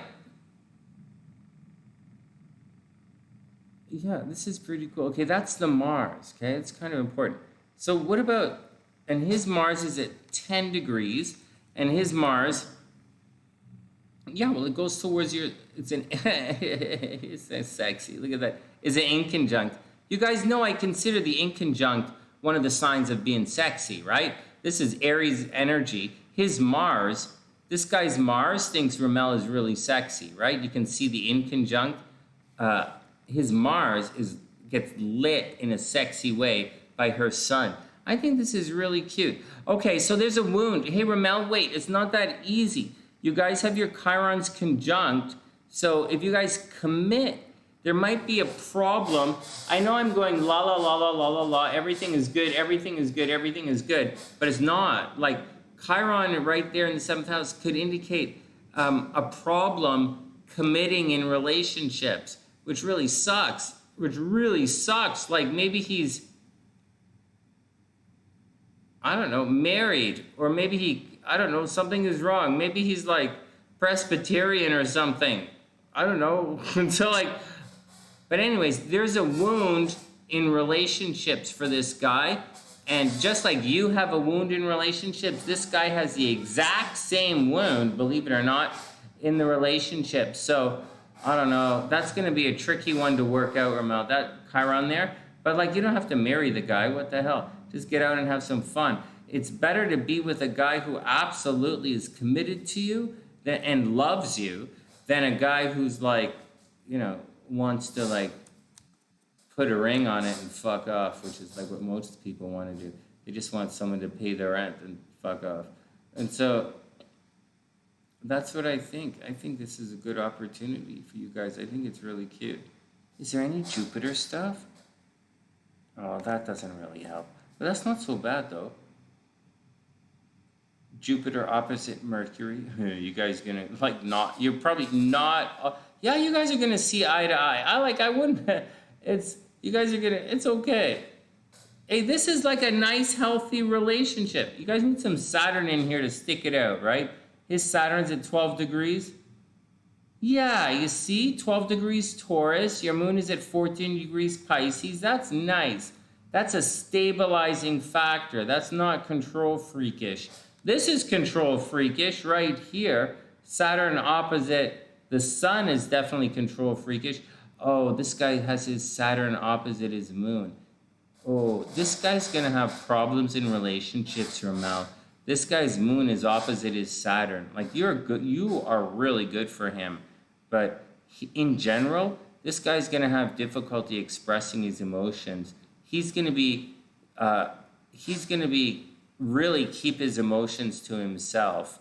Yeah, this is pretty cool. Okay, that's the Mars, okay? It's kind of important. So what about, and his Mars is at 10 degrees, and his Mars, yeah, well, it goes towards your, it's so sexy, look at that. It's an inconjunct. You guys know I consider the inconjunct one of the signs of being sexy, right? This is Aries energy. His Mars, this guy's Mars thinks Ramel is really sexy, right? You can see the inconjunct. His Mars gets lit in a sexy way by her sun. I think this is really cute. Okay, so there's a wound. Hey, Ramel, wait, it's not that easy. You guys have your Chirons conjunct, so if you guys commit, there might be a problem. I know I'm going la la la la la la la, everything is good, everything is good, everything is good, but it's not. Like, Chiron right there in the 7th house could indicate a problem committing in relationships, which really sucks. Like, maybe he's, I don't know, married, or maybe I don't know, something is wrong. Maybe he's like Presbyterian or something. I don't know. So like, but anyways, there's a wound in relationships for this guy. And just like you have a wound in relationships, this guy has the exact same wound, believe it or not, in the relationship. So I don't know. That's going to be a tricky one to work out, Ramel. That Chiron there. But like, you don't have to marry the guy. What the hell? Just get out and have some fun. It's better to be with a guy who absolutely is committed to you and loves you than a guy who's like, you know, wants to like put a ring on it and fuck off, which is like what most people want to do. They just want someone to pay their rent and fuck off. And so that's what I think. I think this is a good opportunity for you guys. I think it's really cute. Is there any Jupiter stuff? Oh, that doesn't really help. But that's not so bad, though. Jupiter opposite Mercury. You guys gonna, like, not... You're probably not... yeah, you guys are gonna see eye to eye. I wouldn't... It's... You guys are gonna... It's okay. Hey, this is like a nice, healthy relationship. You guys need some Saturn in here to stick it out, right? His Saturn's at 12 degrees. Yeah, you see? 12 degrees Taurus. Your moon is at 14 degrees Pisces. That's nice. That's a stabilizing factor. That's not control freakish. This is control freakish right here. Saturn opposite the sun is definitely control freakish. Oh, this guy has his Saturn opposite his moon. Oh, this guy's going to have problems in relationships, Ramel. This guy's moon is opposite his Saturn. Like, you are really good for him. But in general, this guy's going to have difficulty expressing his emotions. He's going to be really keep his emotions to himself.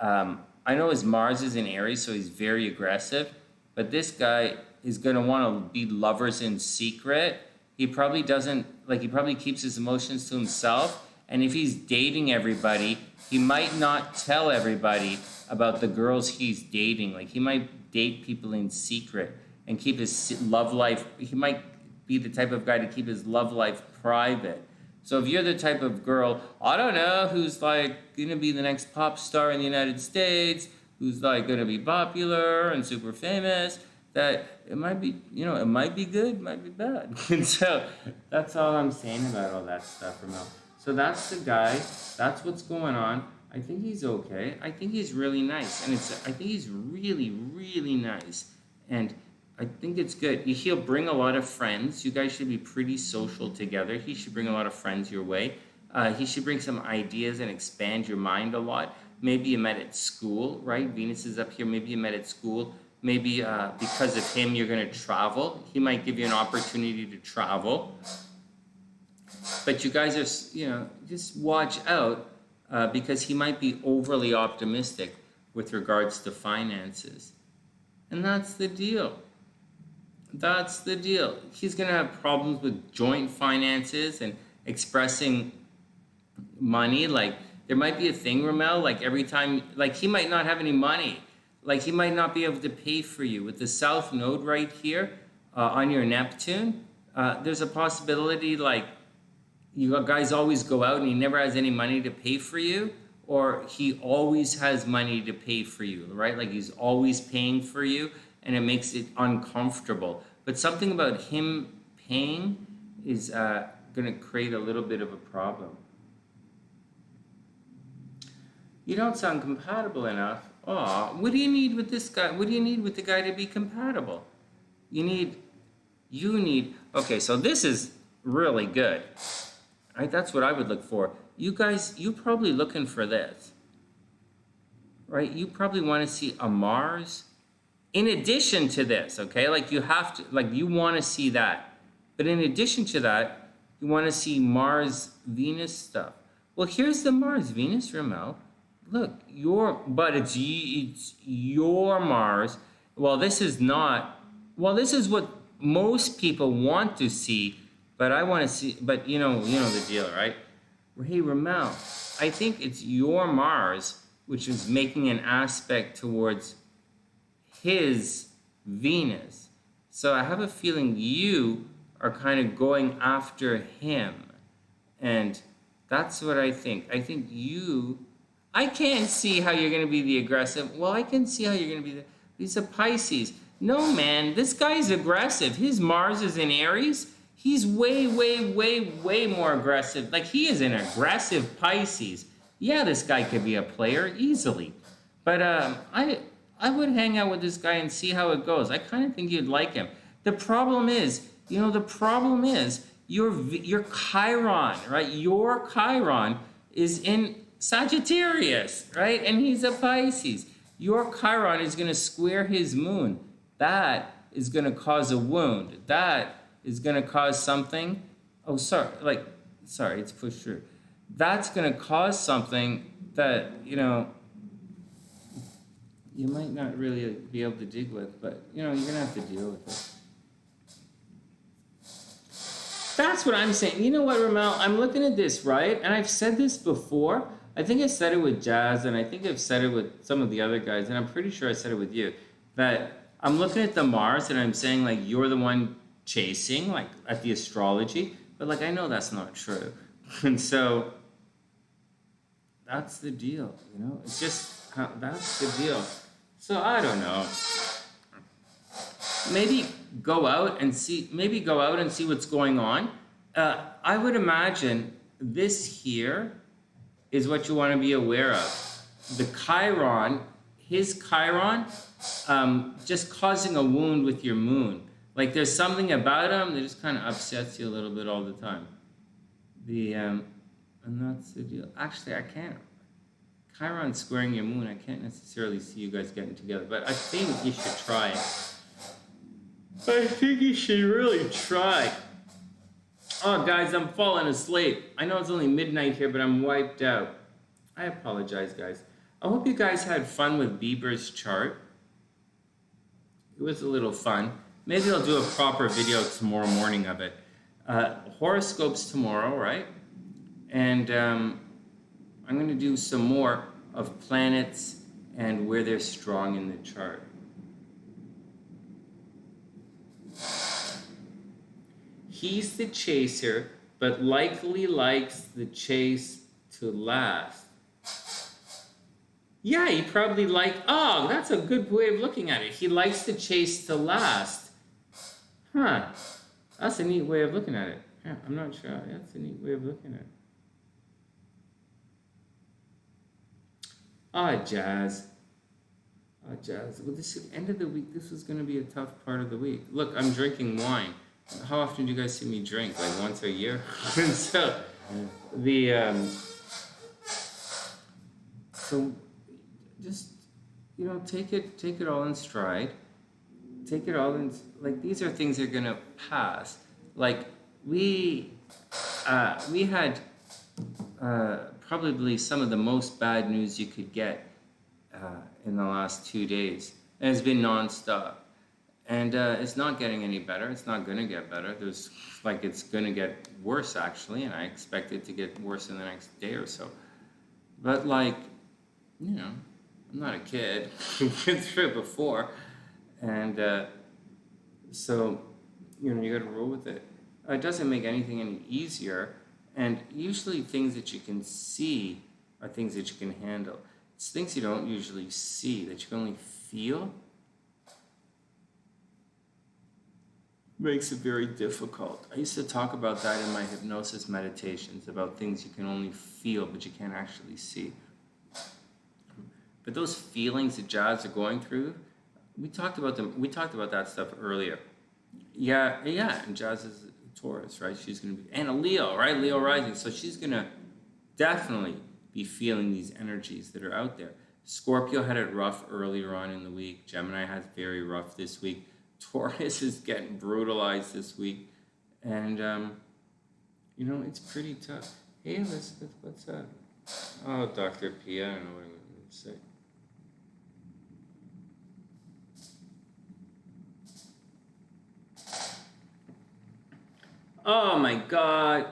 I know his Mars is in Aries, so he's very aggressive. But this guy is going to want to be lovers in secret. He probably doesn't, like, he probably keeps his emotions to himself. And if he's dating everybody, he might not tell everybody about the girls he's dating. Like, he might date people in secret and keep his love life. He might be the type of guy to keep his love life private. So if you're the type of girl, I don't know, who's like going to be the next pop star in the United States, who's like going to be popular and super famous, that it might be, it might be good, might be bad. And so that's all I'm saying about all that stuff, Ramel. So that's the guy. That's what's going on. I think he's okay. I think he's really nice. And I think he's really, really nice. And I think it's good. He'll bring a lot of friends. You guys should be pretty social together. He should bring a lot of friends your way. He should bring some ideas and expand your mind a lot. Maybe you met at school, right? Venus is up here. Maybe you met at school. Maybe because of him, you're going to travel. He might give you an opportunity to travel. But you guys are, just watch out because he might be overly optimistic with regards to finances. And that's the deal. That's the deal. He's going to have problems with joint finances and expressing money. Like, there might be a thing, Ramel, like every time, like he might not have any money. Like, he might not be able to pay for you. With the South Node right here on your Neptune, there's a possibility, like, you guys always go out and he never has any money to pay for you, or he always has money to pay for you, right? Like, he's always paying for you, and it makes it uncomfortable. But something about him paying is going to create a little bit of a problem. You don't sound compatible enough. Oh, what do you need with this guy? What do you need with the guy to be compatible? You need, okay, so this is really good. Right, that's what I would look for. You guys, you're probably looking for this. Right, you probably want to see a Mars in addition to this, okay? Like, you have to, like, you want to see that. But in addition to that, you want to see Mars-Venus stuff. Well, here's the Mars-Venus, Ramel. Look, it's your Mars. Well, this is not, this is what most people want to see, but I want to see, but you know the deal, right? Hey, Ramel, I think it's your Mars, which is making an aspect towards his Venus. So I have a feeling you are kind of going after him. And that's what I think. I think I can't see how you're going to be the aggressive. Well, I can see how you're going to be he's a Pisces. No, man, this guy's aggressive. His Mars is in Aries. He's way, way, way, way more aggressive. Like, he is an aggressive Pisces. Yeah, this guy could be a player easily. But I would hang out with this guy and see how it goes. I kind of think you'd like him. The problem is, your Chiron, right? Your Chiron is in Sagittarius, right? And he's a Pisces. Your Chiron is going to square his moon. That is going to cause a wound. That is going to cause something. Oh, sorry, it's pushed through. That's going to cause something that, you know, you might not really be able to dig with, but, you know, you're going to have to deal with it. That's what I'm saying. You know what, Ramel? I'm looking at this, right? And I've said this before. I think I said it with Jazz, and I think I've said it with some of the other guys, and I'm pretty sure I said it with you, that I'm looking at the Mars, and I'm saying, like, you're the one chasing, like, at the astrology, but, like, I know that's not true. And so, that's the deal, you know? It's just, that's the deal. So, I don't know. Maybe go out and see what's going on. I would imagine this here is what you want to be aware of. The Chiron, his Chiron, just causing a wound with your moon. Like there's something about him that just kind of upsets you a little bit all the time. And that's the deal. Actually, I can't. Chiron squaring your moon, I can't necessarily see you guys getting together, but I think you should try it. I think you should really try. Oh, guys, I'm falling asleep. I know it's only midnight here, but I'm wiped out. I apologize, guys. I hope you guys had fun with Bieber's chart. It was a little fun. Maybe I'll do a proper video tomorrow morning of it. Horoscopes tomorrow, right? And I'm going to do some more of planets and where they're strong in the chart. He's the chaser, but likely likes the chase to last. Yeah, he probably oh, that's a good way of looking at it. He likes the chase to last. Huh. That's a neat way of looking at it. Yeah, I'm not sure. That's a neat way of looking at it. Jazz. Jazz. Well, this is the end of the week. This was going to be a tough part of the week. Look, I'm drinking wine. How often do you guys see me drink? Like once a year? And so, so just, you know, take it all in stride. Take it all in, like, these are things that are going to pass. Like, we had probably some of the most bad news you could get in the last 2 days. And it's been nonstop. And it's not getting any better. It's not going to get better. It's going to get worse, actually, and I expect it to get worse in the next day or so. But, like, you know, I'm not a kid. I've been through it before. And so, you know, you got to roll with it. It doesn't make anything any easier. And usually things that you can see are things that you can handle. It's things you don't usually see, that you can only feel. Makes it very difficult. I used to talk about that in my hypnosis meditations, about things you can only feel but you can't actually see. But those feelings that Jazz are going through, we talked about them. We talked about that stuff earlier. Yeah. And Jazz is a Taurus, right? She's gonna be, and a Leo, right? Leo rising. So she's gonna definitely be feeling these energies that are out there. Scorpio had it rough earlier on in the week. Gemini has very rough this week. Taurus is getting brutalized this week, and you know, it's pretty tough. Hey Elizabeth, what's up? Oh, Dr. P, I don't know what I'm going to say. Oh my God.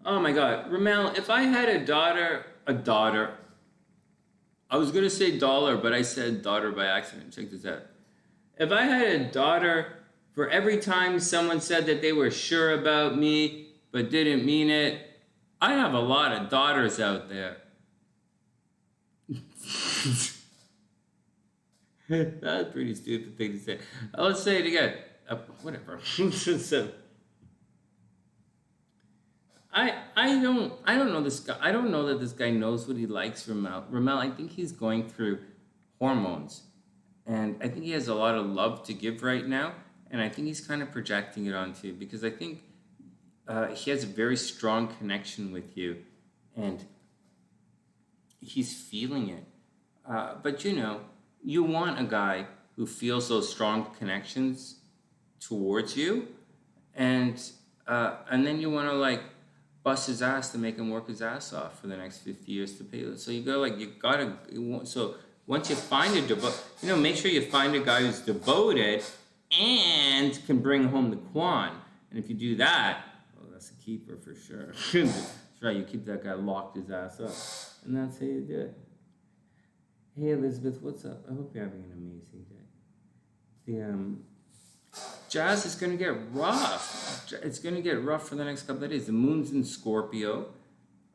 Oh my God, Ramel, if I had a daughter, I was going to say dollar, but I said daughter by accident. Check this out. If I had a daughter, for every time someone said that they were sure about me but didn't mean it, I have a lot of daughters out there. That's a pretty stupid thing to say. Let's say it again. Whatever. So, I don't know this guy. I don't know that this guy knows what he likes, Ramel. Ramel, I think he's going through hormones. And I think he has a lot of love to give right now. And I think he's kind of projecting it onto you, because I think he has a very strong connection with you. And he's feeling it. But, you know, you want a guy who feels those strong connections towards you. And And then you want to like bust his ass to make him work his ass off for the next 50 years to pay. So so once you find make sure you find a guy who's devoted and can bring home the Quan. And if you do that, well, that's a keeper for sure. That's right, you keep that guy locked his ass up. And that's how you do it. Hey Elizabeth, what's up? I hope you're having an amazing day. Jazz is going to get rough. It's going to get rough for the next couple of days. The moon's in Scorpio,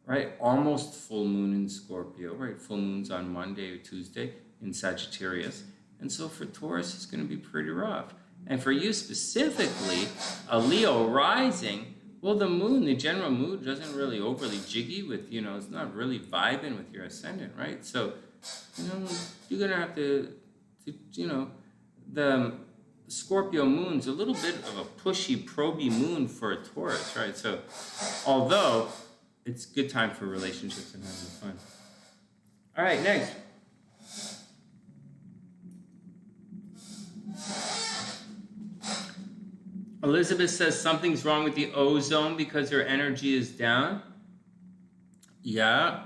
right? Almost full moon in Scorpio, right? Full moon's on Monday or Tuesday in Sagittarius. And so for Taurus, it's going to be pretty rough. And for you specifically, a Leo rising, well, the moon, the general mood doesn't really overly jiggy with, it's not really vibing with your ascendant, right? So, you're going to have to the Scorpio moon's a little bit of a pushy, proby moon for a Taurus, right? So, although it's a good time for relationships and having fun. All right, next. Elizabeth says something's wrong with the ozone because her energy is down. Yeah,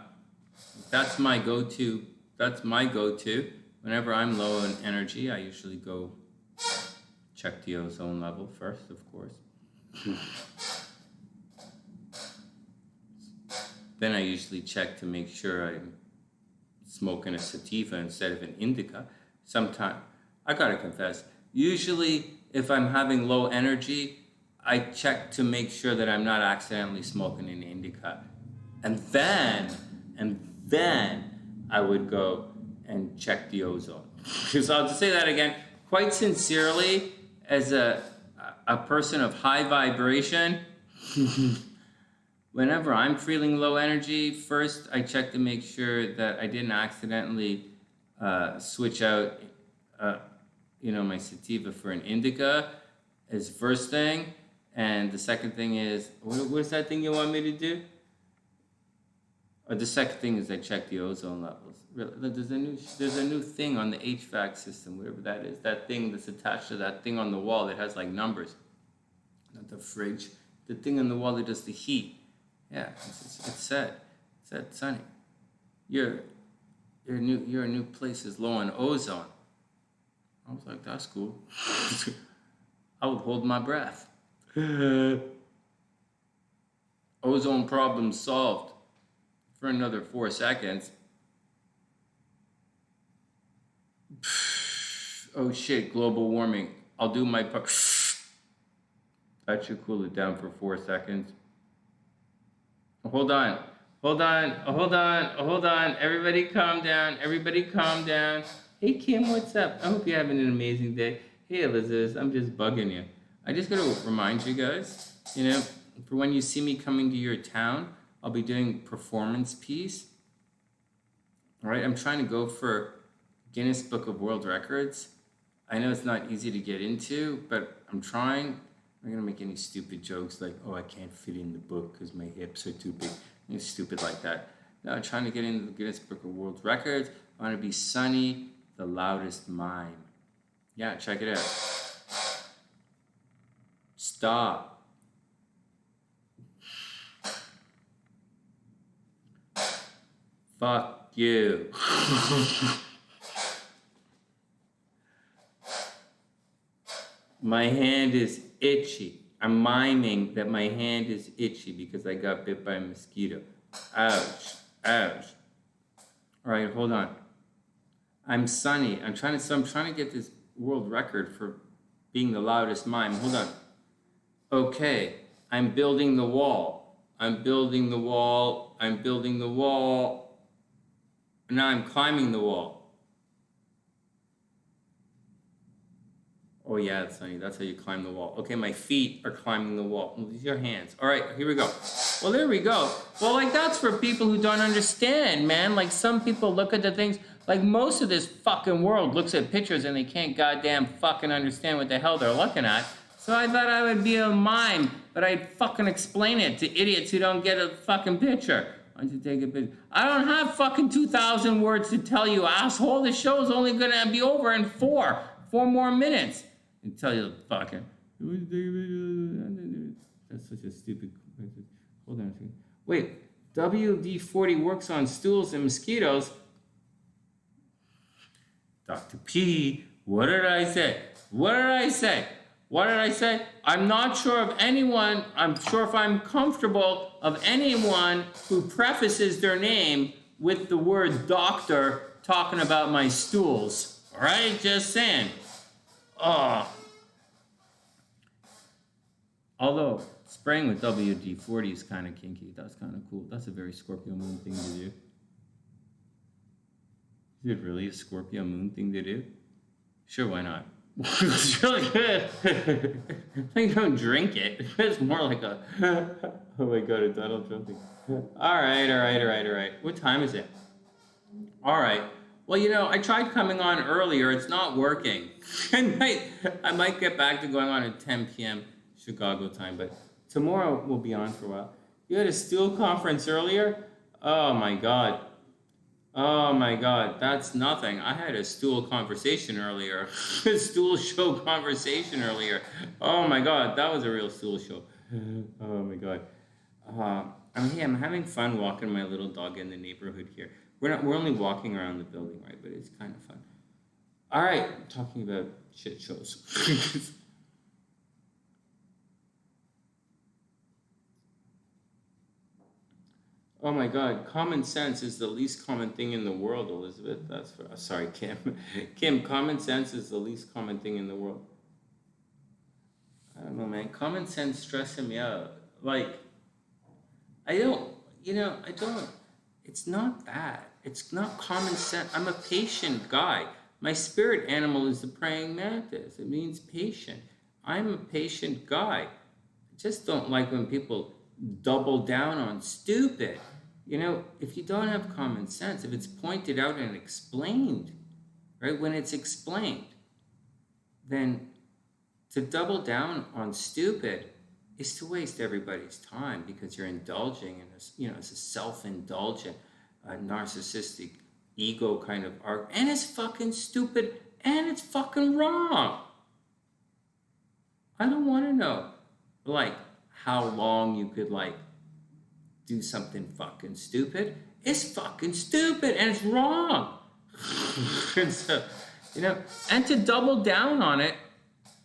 that's my go-to. That's my go-to. Whenever I'm low in energy, I usually go check the ozone level first, of course. Then I usually check to make sure I'm smoking a sativa instead of an indica. Sometimes, I gotta confess, usually if I'm having low energy, I check to make sure that I'm not accidentally smoking an indica. And then I would go and check the ozone. So I'll just say that again, quite sincerely, as a person of high vibration, whenever I'm feeling low energy, first I check to make sure that I didn't accidentally switch out my sativa for an indica is first thing. And the second thing is, what's that thing you want me to do? Or the second thing is I check the ozone levels. There's a new thing on the HVAC system, whatever that is. That thing that's attached to that thing on the wall that has like numbers. Not the fridge. The thing on the wall that does the heat. Yeah, it said, Sonny, your new place is low on ozone. I was like, that's cool. I would hold my breath. Ozone problem solved for another 4 seconds. Oh shit, global warming. I'll do my part. That should cool it down for 4 seconds. Hold on. Everybody calm down. Hey Kim, what's up? I hope you're having an amazing day. Hey Elizabeth, I'm just bugging you. I just gotta remind you guys, for when you see me coming to your town, I'll be doing performance piece. All right, I'm trying to go for Guinness Book of World Records. I know it's not easy to get into, but I'm trying. I'm not gonna make any stupid jokes like, oh, I can't fit in the book because my hips are too big. Anything stupid like that. No, I'm trying to get into the Guinness Book of World Records. I want to be Sonny, the loudest mime. Yeah, check it out. Stop. Fuck you. My hand is itchy. I'm miming that my hand is itchy because I got bit by a mosquito. Ouch. All right, hold on. I'm Sonny. I'm trying to get this world record for being the loudest mime. Hold on. Okay, I'm building the wall. Now I'm climbing the wall. Oh yeah, Sonny, that's how you climb the wall. Okay, my feet are climbing the wall. These are your hands. All right, here we go. Well, there we go. Well, like, that's for people who don't understand, man. Like, some people look at the things, like, most of this fucking world looks at pictures and they can't goddamn fucking understand what the hell they're looking at. So I thought I would be a mime, but I'd fucking explain it to idiots who don't get a fucking picture. Why don't you take a picture? I don't have fucking 2,000 words to tell you, asshole. The show's only gonna be over in 4 more minutes. And tell you the fucking. that's such a stupid. Hold on a second. Wait, WD-40 works on stools and mosquitoes. Dr. P, what did I say? What did I say? What did I say? I'm not sure of anyone, I'm sure if I'm comfortable of anyone who prefaces their name with the word doctor talking about my stools. All right, just saying. Oh. Although spraying with WD-40 is kind of kinky. That's kind of cool. That's a very Scorpio moon thing to do. Is it really a Scorpio moon thing to do? Sure, why not? It's really good. You don't drink it. It's more like a, oh my god, a Donald Trump thing. All right. What time is it? All right. Well, you know, I tried coming on earlier. It's not working. I might get back to going on at 10 p.m. Chicago time, but tomorrow we'll be on for a while. You had a stool conference earlier? Oh my god. Oh my god, that's nothing. I had a stool conversation earlier. A stool show conversation earlier. Oh my god, that was a real stool show. Oh my god. I'm having fun walking my little dog in the neighborhood here. We're only walking around the building, right? But it's kind of fun. All right, talking about shit shows. Oh my god, common sense is the least common thing in the world, Elizabeth. That's for, sorry, Kim. Kim, common sense is the least common thing in the world. I don't know, man. Common sense stressing me out. Like, I don't, it's not that. It's not common sense. I'm a patient guy. My spirit animal is the praying mantis. It means patient. I'm a patient guy. I just don't like when people double down on stupid. You know, if you don't have common sense, if it's pointed out and explained, right, when it's explained, then to double down on stupid is to waste everybody's time because you're indulging in this, it's a self-indulgent, narcissistic ego kind of art, and it's fucking stupid and it's fucking wrong. I don't want to know, like, how long you could, like, do something fucking stupid. It's fucking stupid and it's wrong. And so, and to double down on it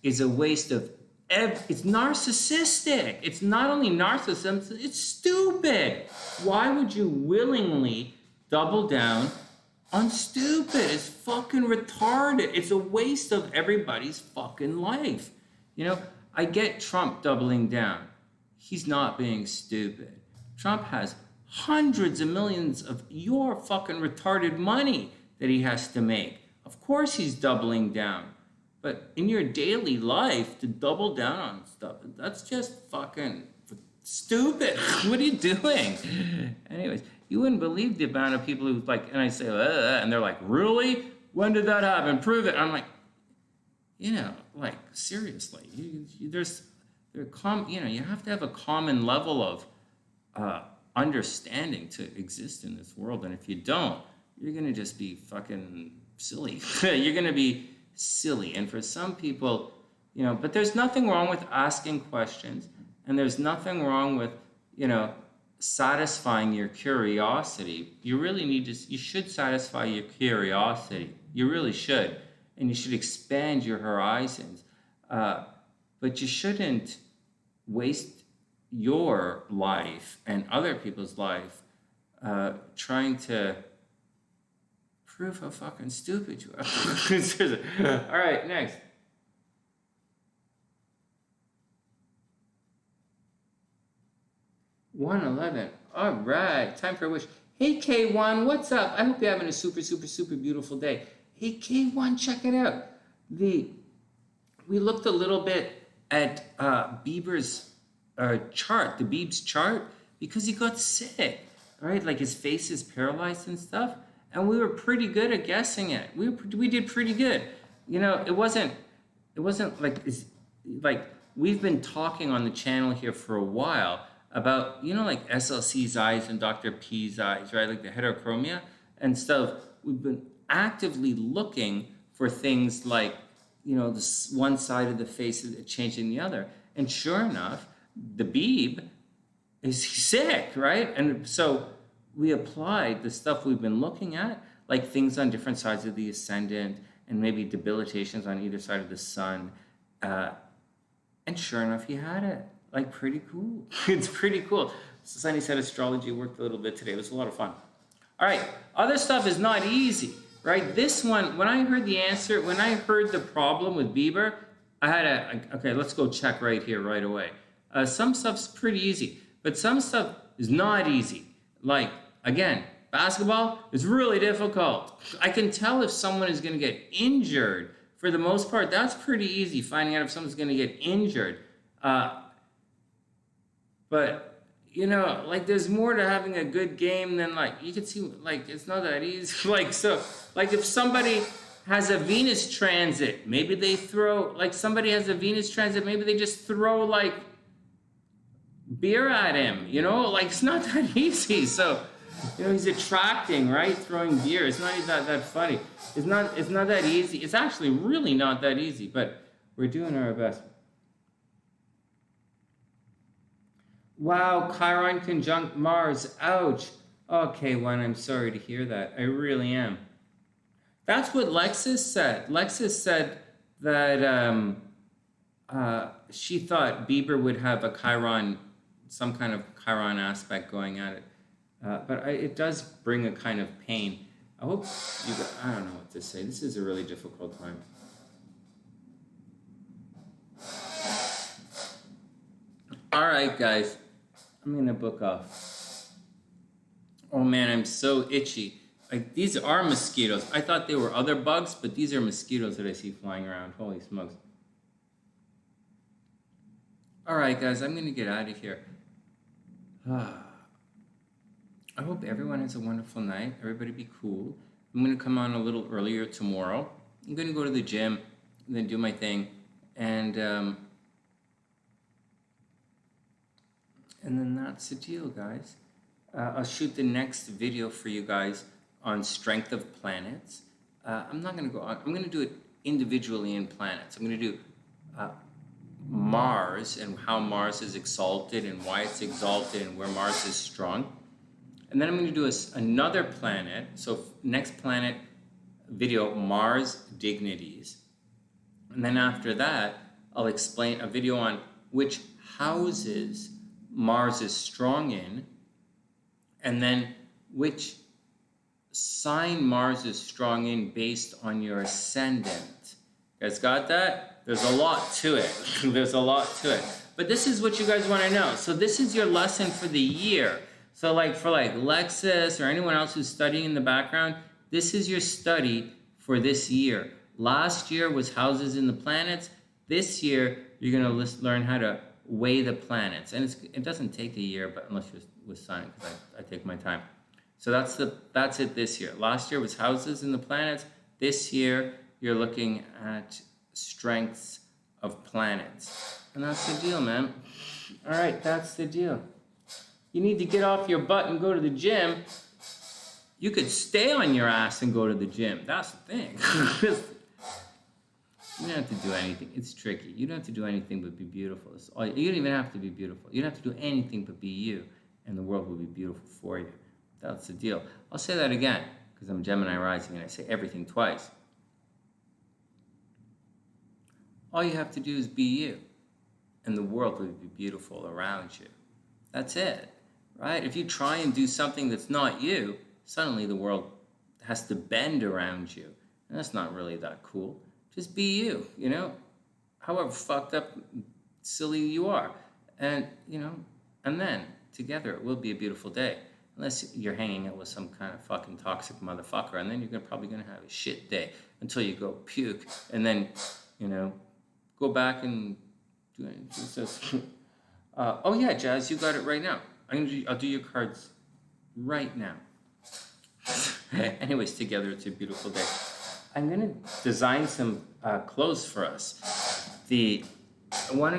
is a waste of, it's narcissistic. It's not only narcissism, it's stupid. Why would you willingly double down on stupid? It's fucking retarded. It's a waste of everybody's fucking life. I get Trump doubling down. He's not being stupid. Trump has hundreds of millions of your fucking retarded money that he has to make. Of course he's doubling down. But in your daily life, to double down on stuff, that's just fucking stupid. What are you doing? Anyways, you wouldn't believe the amount of people who, like, and I say, and they're like, really? When did that happen? Prove it. I'm like, like, seriously. You have to have a common level of understanding to exist in this world. And if you don't, you're going to just be fucking silly. You're going to be silly. And for some people, but there's nothing wrong with asking questions. And there's nothing wrong with, satisfying your curiosity. You really you should satisfy your curiosity. You really should. And you should expand your horizons. But you shouldn't waste your life and other people's life trying to prove how fucking stupid you are. All right, next. $111. All right, time for a wish. Hey, K1, what's up? I hope you're having a super, super, super beautiful day. Hey, K1, check it out. We looked a little bit at Bieber's chart, the Biebs chart, because he got sick, right? Like his face is paralyzed and stuff. And we were pretty good at guessing it. We did pretty good. It wasn't like we've been talking on the channel here for a while about, like SLC's eyes and Dr. P's eyes, right? Like the heterochromia and stuff. We've been actively looking for things like, this one side of the face changing the other. And sure enough, the Beeb is sick, right? And so we applied the stuff we've been looking at, like things on different sides of the ascendant and maybe debilitations on either side of the sun. And sure enough, he had it. Like, pretty cool. It's pretty cool. So Sonny said astrology worked a little bit today. It was a lot of fun. All right, other stuff is not easy, right? This one, when I heard the answer, when I heard the problem with Bieber, I had okay, let's go check right here right away. Some stuff's pretty easy, but some stuff is not easy. Like, again, basketball is really difficult. I can tell if someone is going to get injured. For the most part, that's pretty easy, finding out if someone's going to get injured. But, you know, like, there's more to having a good game than, like, you can see, like, it's not that easy. Like, so, like, if somebody has a Venus transit, maybe they throw, like, somebody has a Venus transit, maybe they just throw, like, beer at him, you know? Like, it's not that easy. So, you know, he's attracting, right? Throwing beer. It's not that funny. It's not that easy. It's actually really not that easy, but we're doing our best. Wow, Chiron conjunct Mars. Ouch. Okay, one, I'm sorry to hear that. I really am. That's what Lexus said. Lexus said that she thought Bieber would have a Chiron, some kind of Chiron aspect going at it. But it does bring a kind of pain. I hope you guys, I don't know what to say. This is a really difficult time. All right, guys. I'm going to book off. Oh, man, I'm so itchy. Like, these are mosquitoes. I thought they were other bugs, but these are mosquitoes that I see flying around. Holy smokes. All right, guys, I'm going to get out of here. I hope everyone has a wonderful night. Everybody be cool. I'm going to come on a little earlier tomorrow. I'm going to go to the gym and then do my thing. And then that's the deal, guys. I'll shoot the next video for you guys on strength of planets. I'm not going to go on. I'm going to do it individually in planets. I'm going to do Mars and how Mars is exalted and why it's exalted and where Mars is strong. And then I'm going to do another planet. So next planet video, Mars dignities. And then after that, I'll explain a video on which houses Mars is strong in, and then which sign Mars is strong in based on your ascendant. You guys got that? There's a lot to it. There's a lot to it. But this is what you guys want to know. So this is your lesson for the year. So like for like Lexus or anyone else who's studying in the background, this is your study for this year. Last year was houses in the planets. This year, you're going to learn how to weigh the planets. And it doesn't take a year, but unless you're with Sonny, because I take my time. So that's it this year. Last year was houses in the planets. This year, you're looking at strengths of planets. And that's the deal, man. All right, that's the deal. You need to get off your butt and go to the gym. You could stay on your ass and go to the gym. That's the thing. You don't have to do anything. It's tricky. You don't have to do anything but be beautiful. You don't even have to be beautiful. You don't have to do anything but be you, and the world will be beautiful for you. That's the deal. I'll say that again, because I'm Gemini rising and I say everything twice. All you have to do is be you, and the world will be beautiful around you. That's it, right? If you try and do something that's not you, suddenly the world has to bend around you. And that's not really that cool. Just be you, you know, however fucked up, silly you are. And, you know, and then together it will be a beautiful day. Unless you're hanging out with some kind of fucking toxic motherfucker, and then you're probably going to have a shit day until you go puke, and then, you know, go back and do anything. Oh yeah, Jazz, you got it right now. I'll do your cards right now. Anyways, together it's a beautiful day. I'm gonna design some clothes for us. They have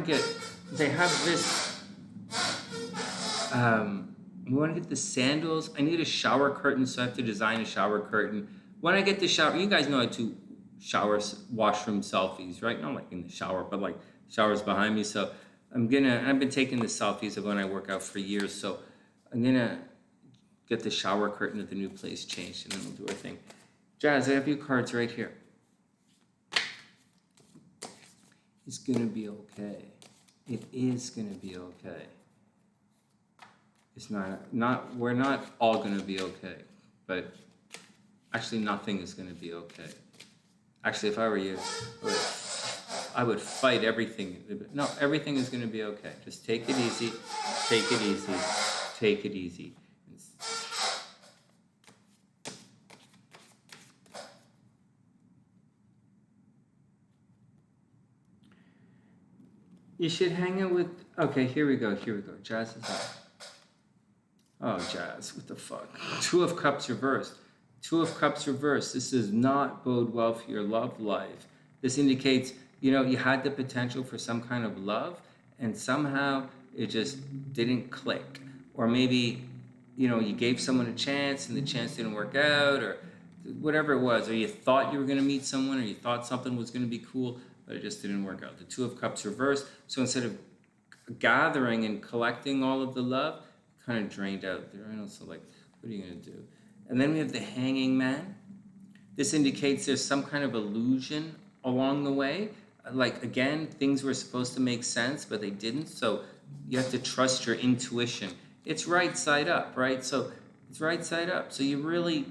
this. We want to get the sandals. I need a shower curtain, so I have to design a shower curtain. When I get the shower, you guys know I do washroom selfies, right? Not like in the shower, but like showers behind me. So I've been taking the selfies of when I work out for years, so I'm gonna get the shower curtain at the new place changed, and then we'll do our thing. Jazz, I have your cards right here. It's gonna be okay. It is gonna be okay. It's we're not all gonna be okay, but actually nothing is gonna be okay. Actually, if I were you, I would fight everything. No, everything is gonna be okay. Just take it easy, take it easy, take it easy. You should hang out with, okay, here we go. Jazz is up. Oh, Jazz, what the fuck? Two of Cups reversed. Two of Cups reversed. This does not bode well for your love life. This indicates, you had the potential for some kind of love, and somehow it just didn't click. Or maybe, you gave someone a chance and the chance didn't work out, or whatever it was. Or you thought you were going to meet someone, or you thought something was going to be cool, but it just didn't work out. The Two of Cups reversed. So instead of gathering and collecting all of the love, kind of drained out there. And also, what are you going to do? And then we have the Hanging Man. This indicates there's some kind of illusion along the way. Again, things were supposed to make sense, but they didn't. So you have to trust your intuition. It's right side up, right? So it's right side up. So you really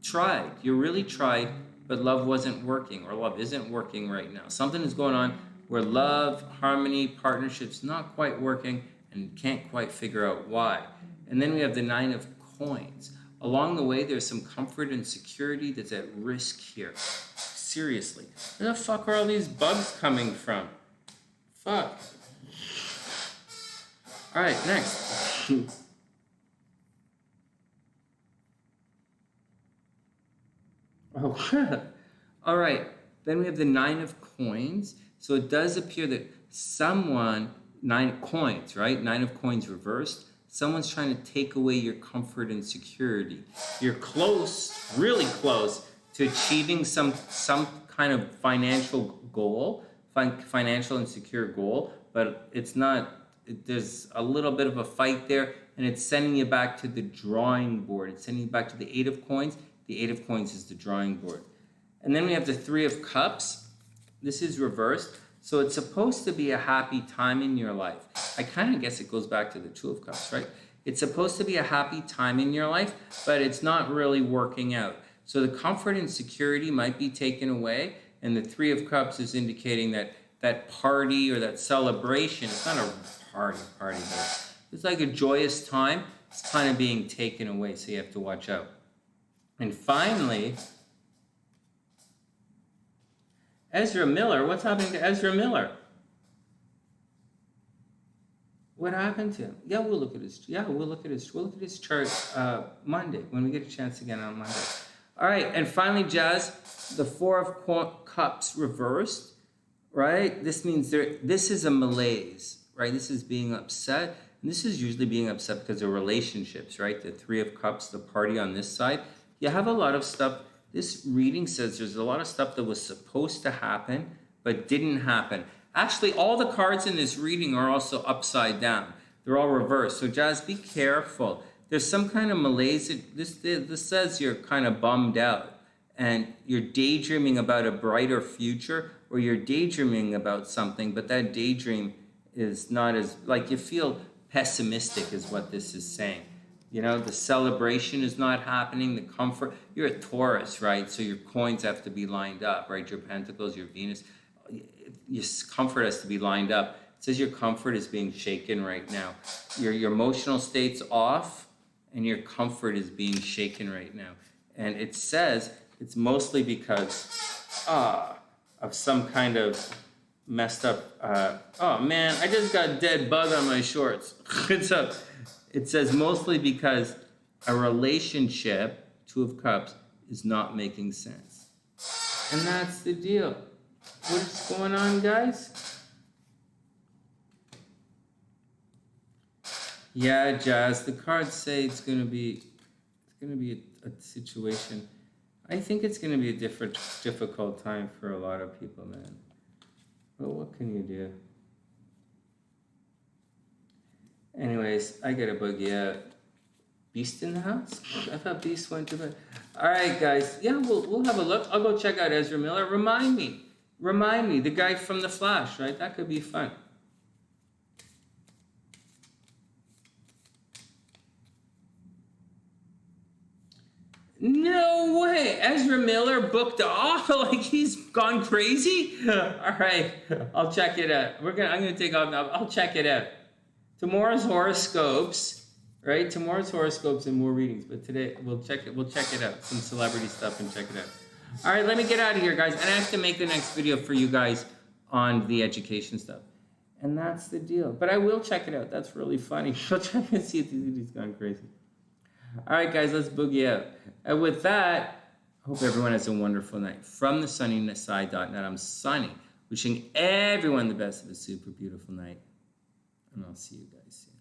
tried. But love wasn't working, or love isn't working right now. Something is going on where love, harmony, partnership's not quite working, and you can't quite figure out why. And then we have the Nine of Coins. Along the way, there's some comfort and security that's at risk here. Seriously. Where the fuck are all these bugs coming from? Fuck. All right, next. Oh, all right. Then we have the Nine of Coins. So it does appear that someone, 9 coins, right? 9 of Coins reversed. Someone's trying to take away your comfort and security. You're close, really close, to achieving some kind of financial goal, financial and secure goal, but it's not, there's a little bit of a fight there, and it's sending you back to the drawing board. It's sending you back to the Eight of Coins. The Eight of Coins is the drawing board. And then we have the Three of Cups. This is reversed. So it's supposed to be a happy time in your life. I kind of guess it goes back to the Two of Cups, right? It's supposed to be a happy time in your life, but it's not really working out. So the comfort and security might be taken away, and the Three of Cups is indicating that party or that celebration, it's not a party, but it's like a joyous time. It's kind of being taken away, so you have to watch out. And finally, Ezra Miller. What's happening to Ezra Miller? What happened to him? Yeah, we'll look at his chart Monday when we get a chance again on Monday. All right, and finally, Jazz, the Four of Cups reversed, right? This means this is a malaise, right? This is being upset, and this is usually being upset because of relationships, right? The Three of Cups, the party on this side. You have a lot of stuff. This reading says there's a lot of stuff that was supposed to happen, but didn't happen. Actually, all the cards in this reading are also upside down. They're all reversed. So, Jazz, be careful. There's some kind of malaise. This says you're kind of bummed out, and you're daydreaming about a brighter future, or you're daydreaming about something, but that daydream is not as, you feel pessimistic is what this is saying. The celebration is not happening, the comfort. You're a Taurus, right? So your coins have to be lined up, right? Your Pentacles, your Venus. Your comfort has to be lined up. It says your comfort is being shaken right now. Your emotional state's off, and your comfort is being shaken right now. And it says it's mostly because of some kind of messed up, oh man, I just got a dead bug on my shorts. It says mostly because a relationship, Two of Cups, is not making sense. And that's the deal. What's going on, guys? Yeah, Jazz, the cards say it's going to be a situation. I think it's going to be a difficult time for a lot of people, man. But what can you do? Anyways, I gotta boogie out. Beast in the house? I thought Beast went to bed. All right, guys. Yeah, we'll have a look. I'll go check out Ezra Miller. Remind me, the guy from The Flash, right? That could be fun. No way! Ezra Miller booked off like he's gone crazy. All right, I'll check it out. I'm gonna take off now. I'll check it out. Tomorrow's horoscopes, right? Tomorrow's horoscopes and more readings. But today we'll check it out. Some celebrity stuff and check it out. All right, let me get out of here, guys. And I have to make the next video for you guys on the education stuff. And that's the deal. But I will check it out. That's really funny. I'll check and see if he's gone crazy. All right, guys, let's boogie out. And with that, I hope everyone has a wonderful night. From TheSunnySide.net, I'm Sonny, wishing everyone the best of a super beautiful night. And I'll see you guys soon.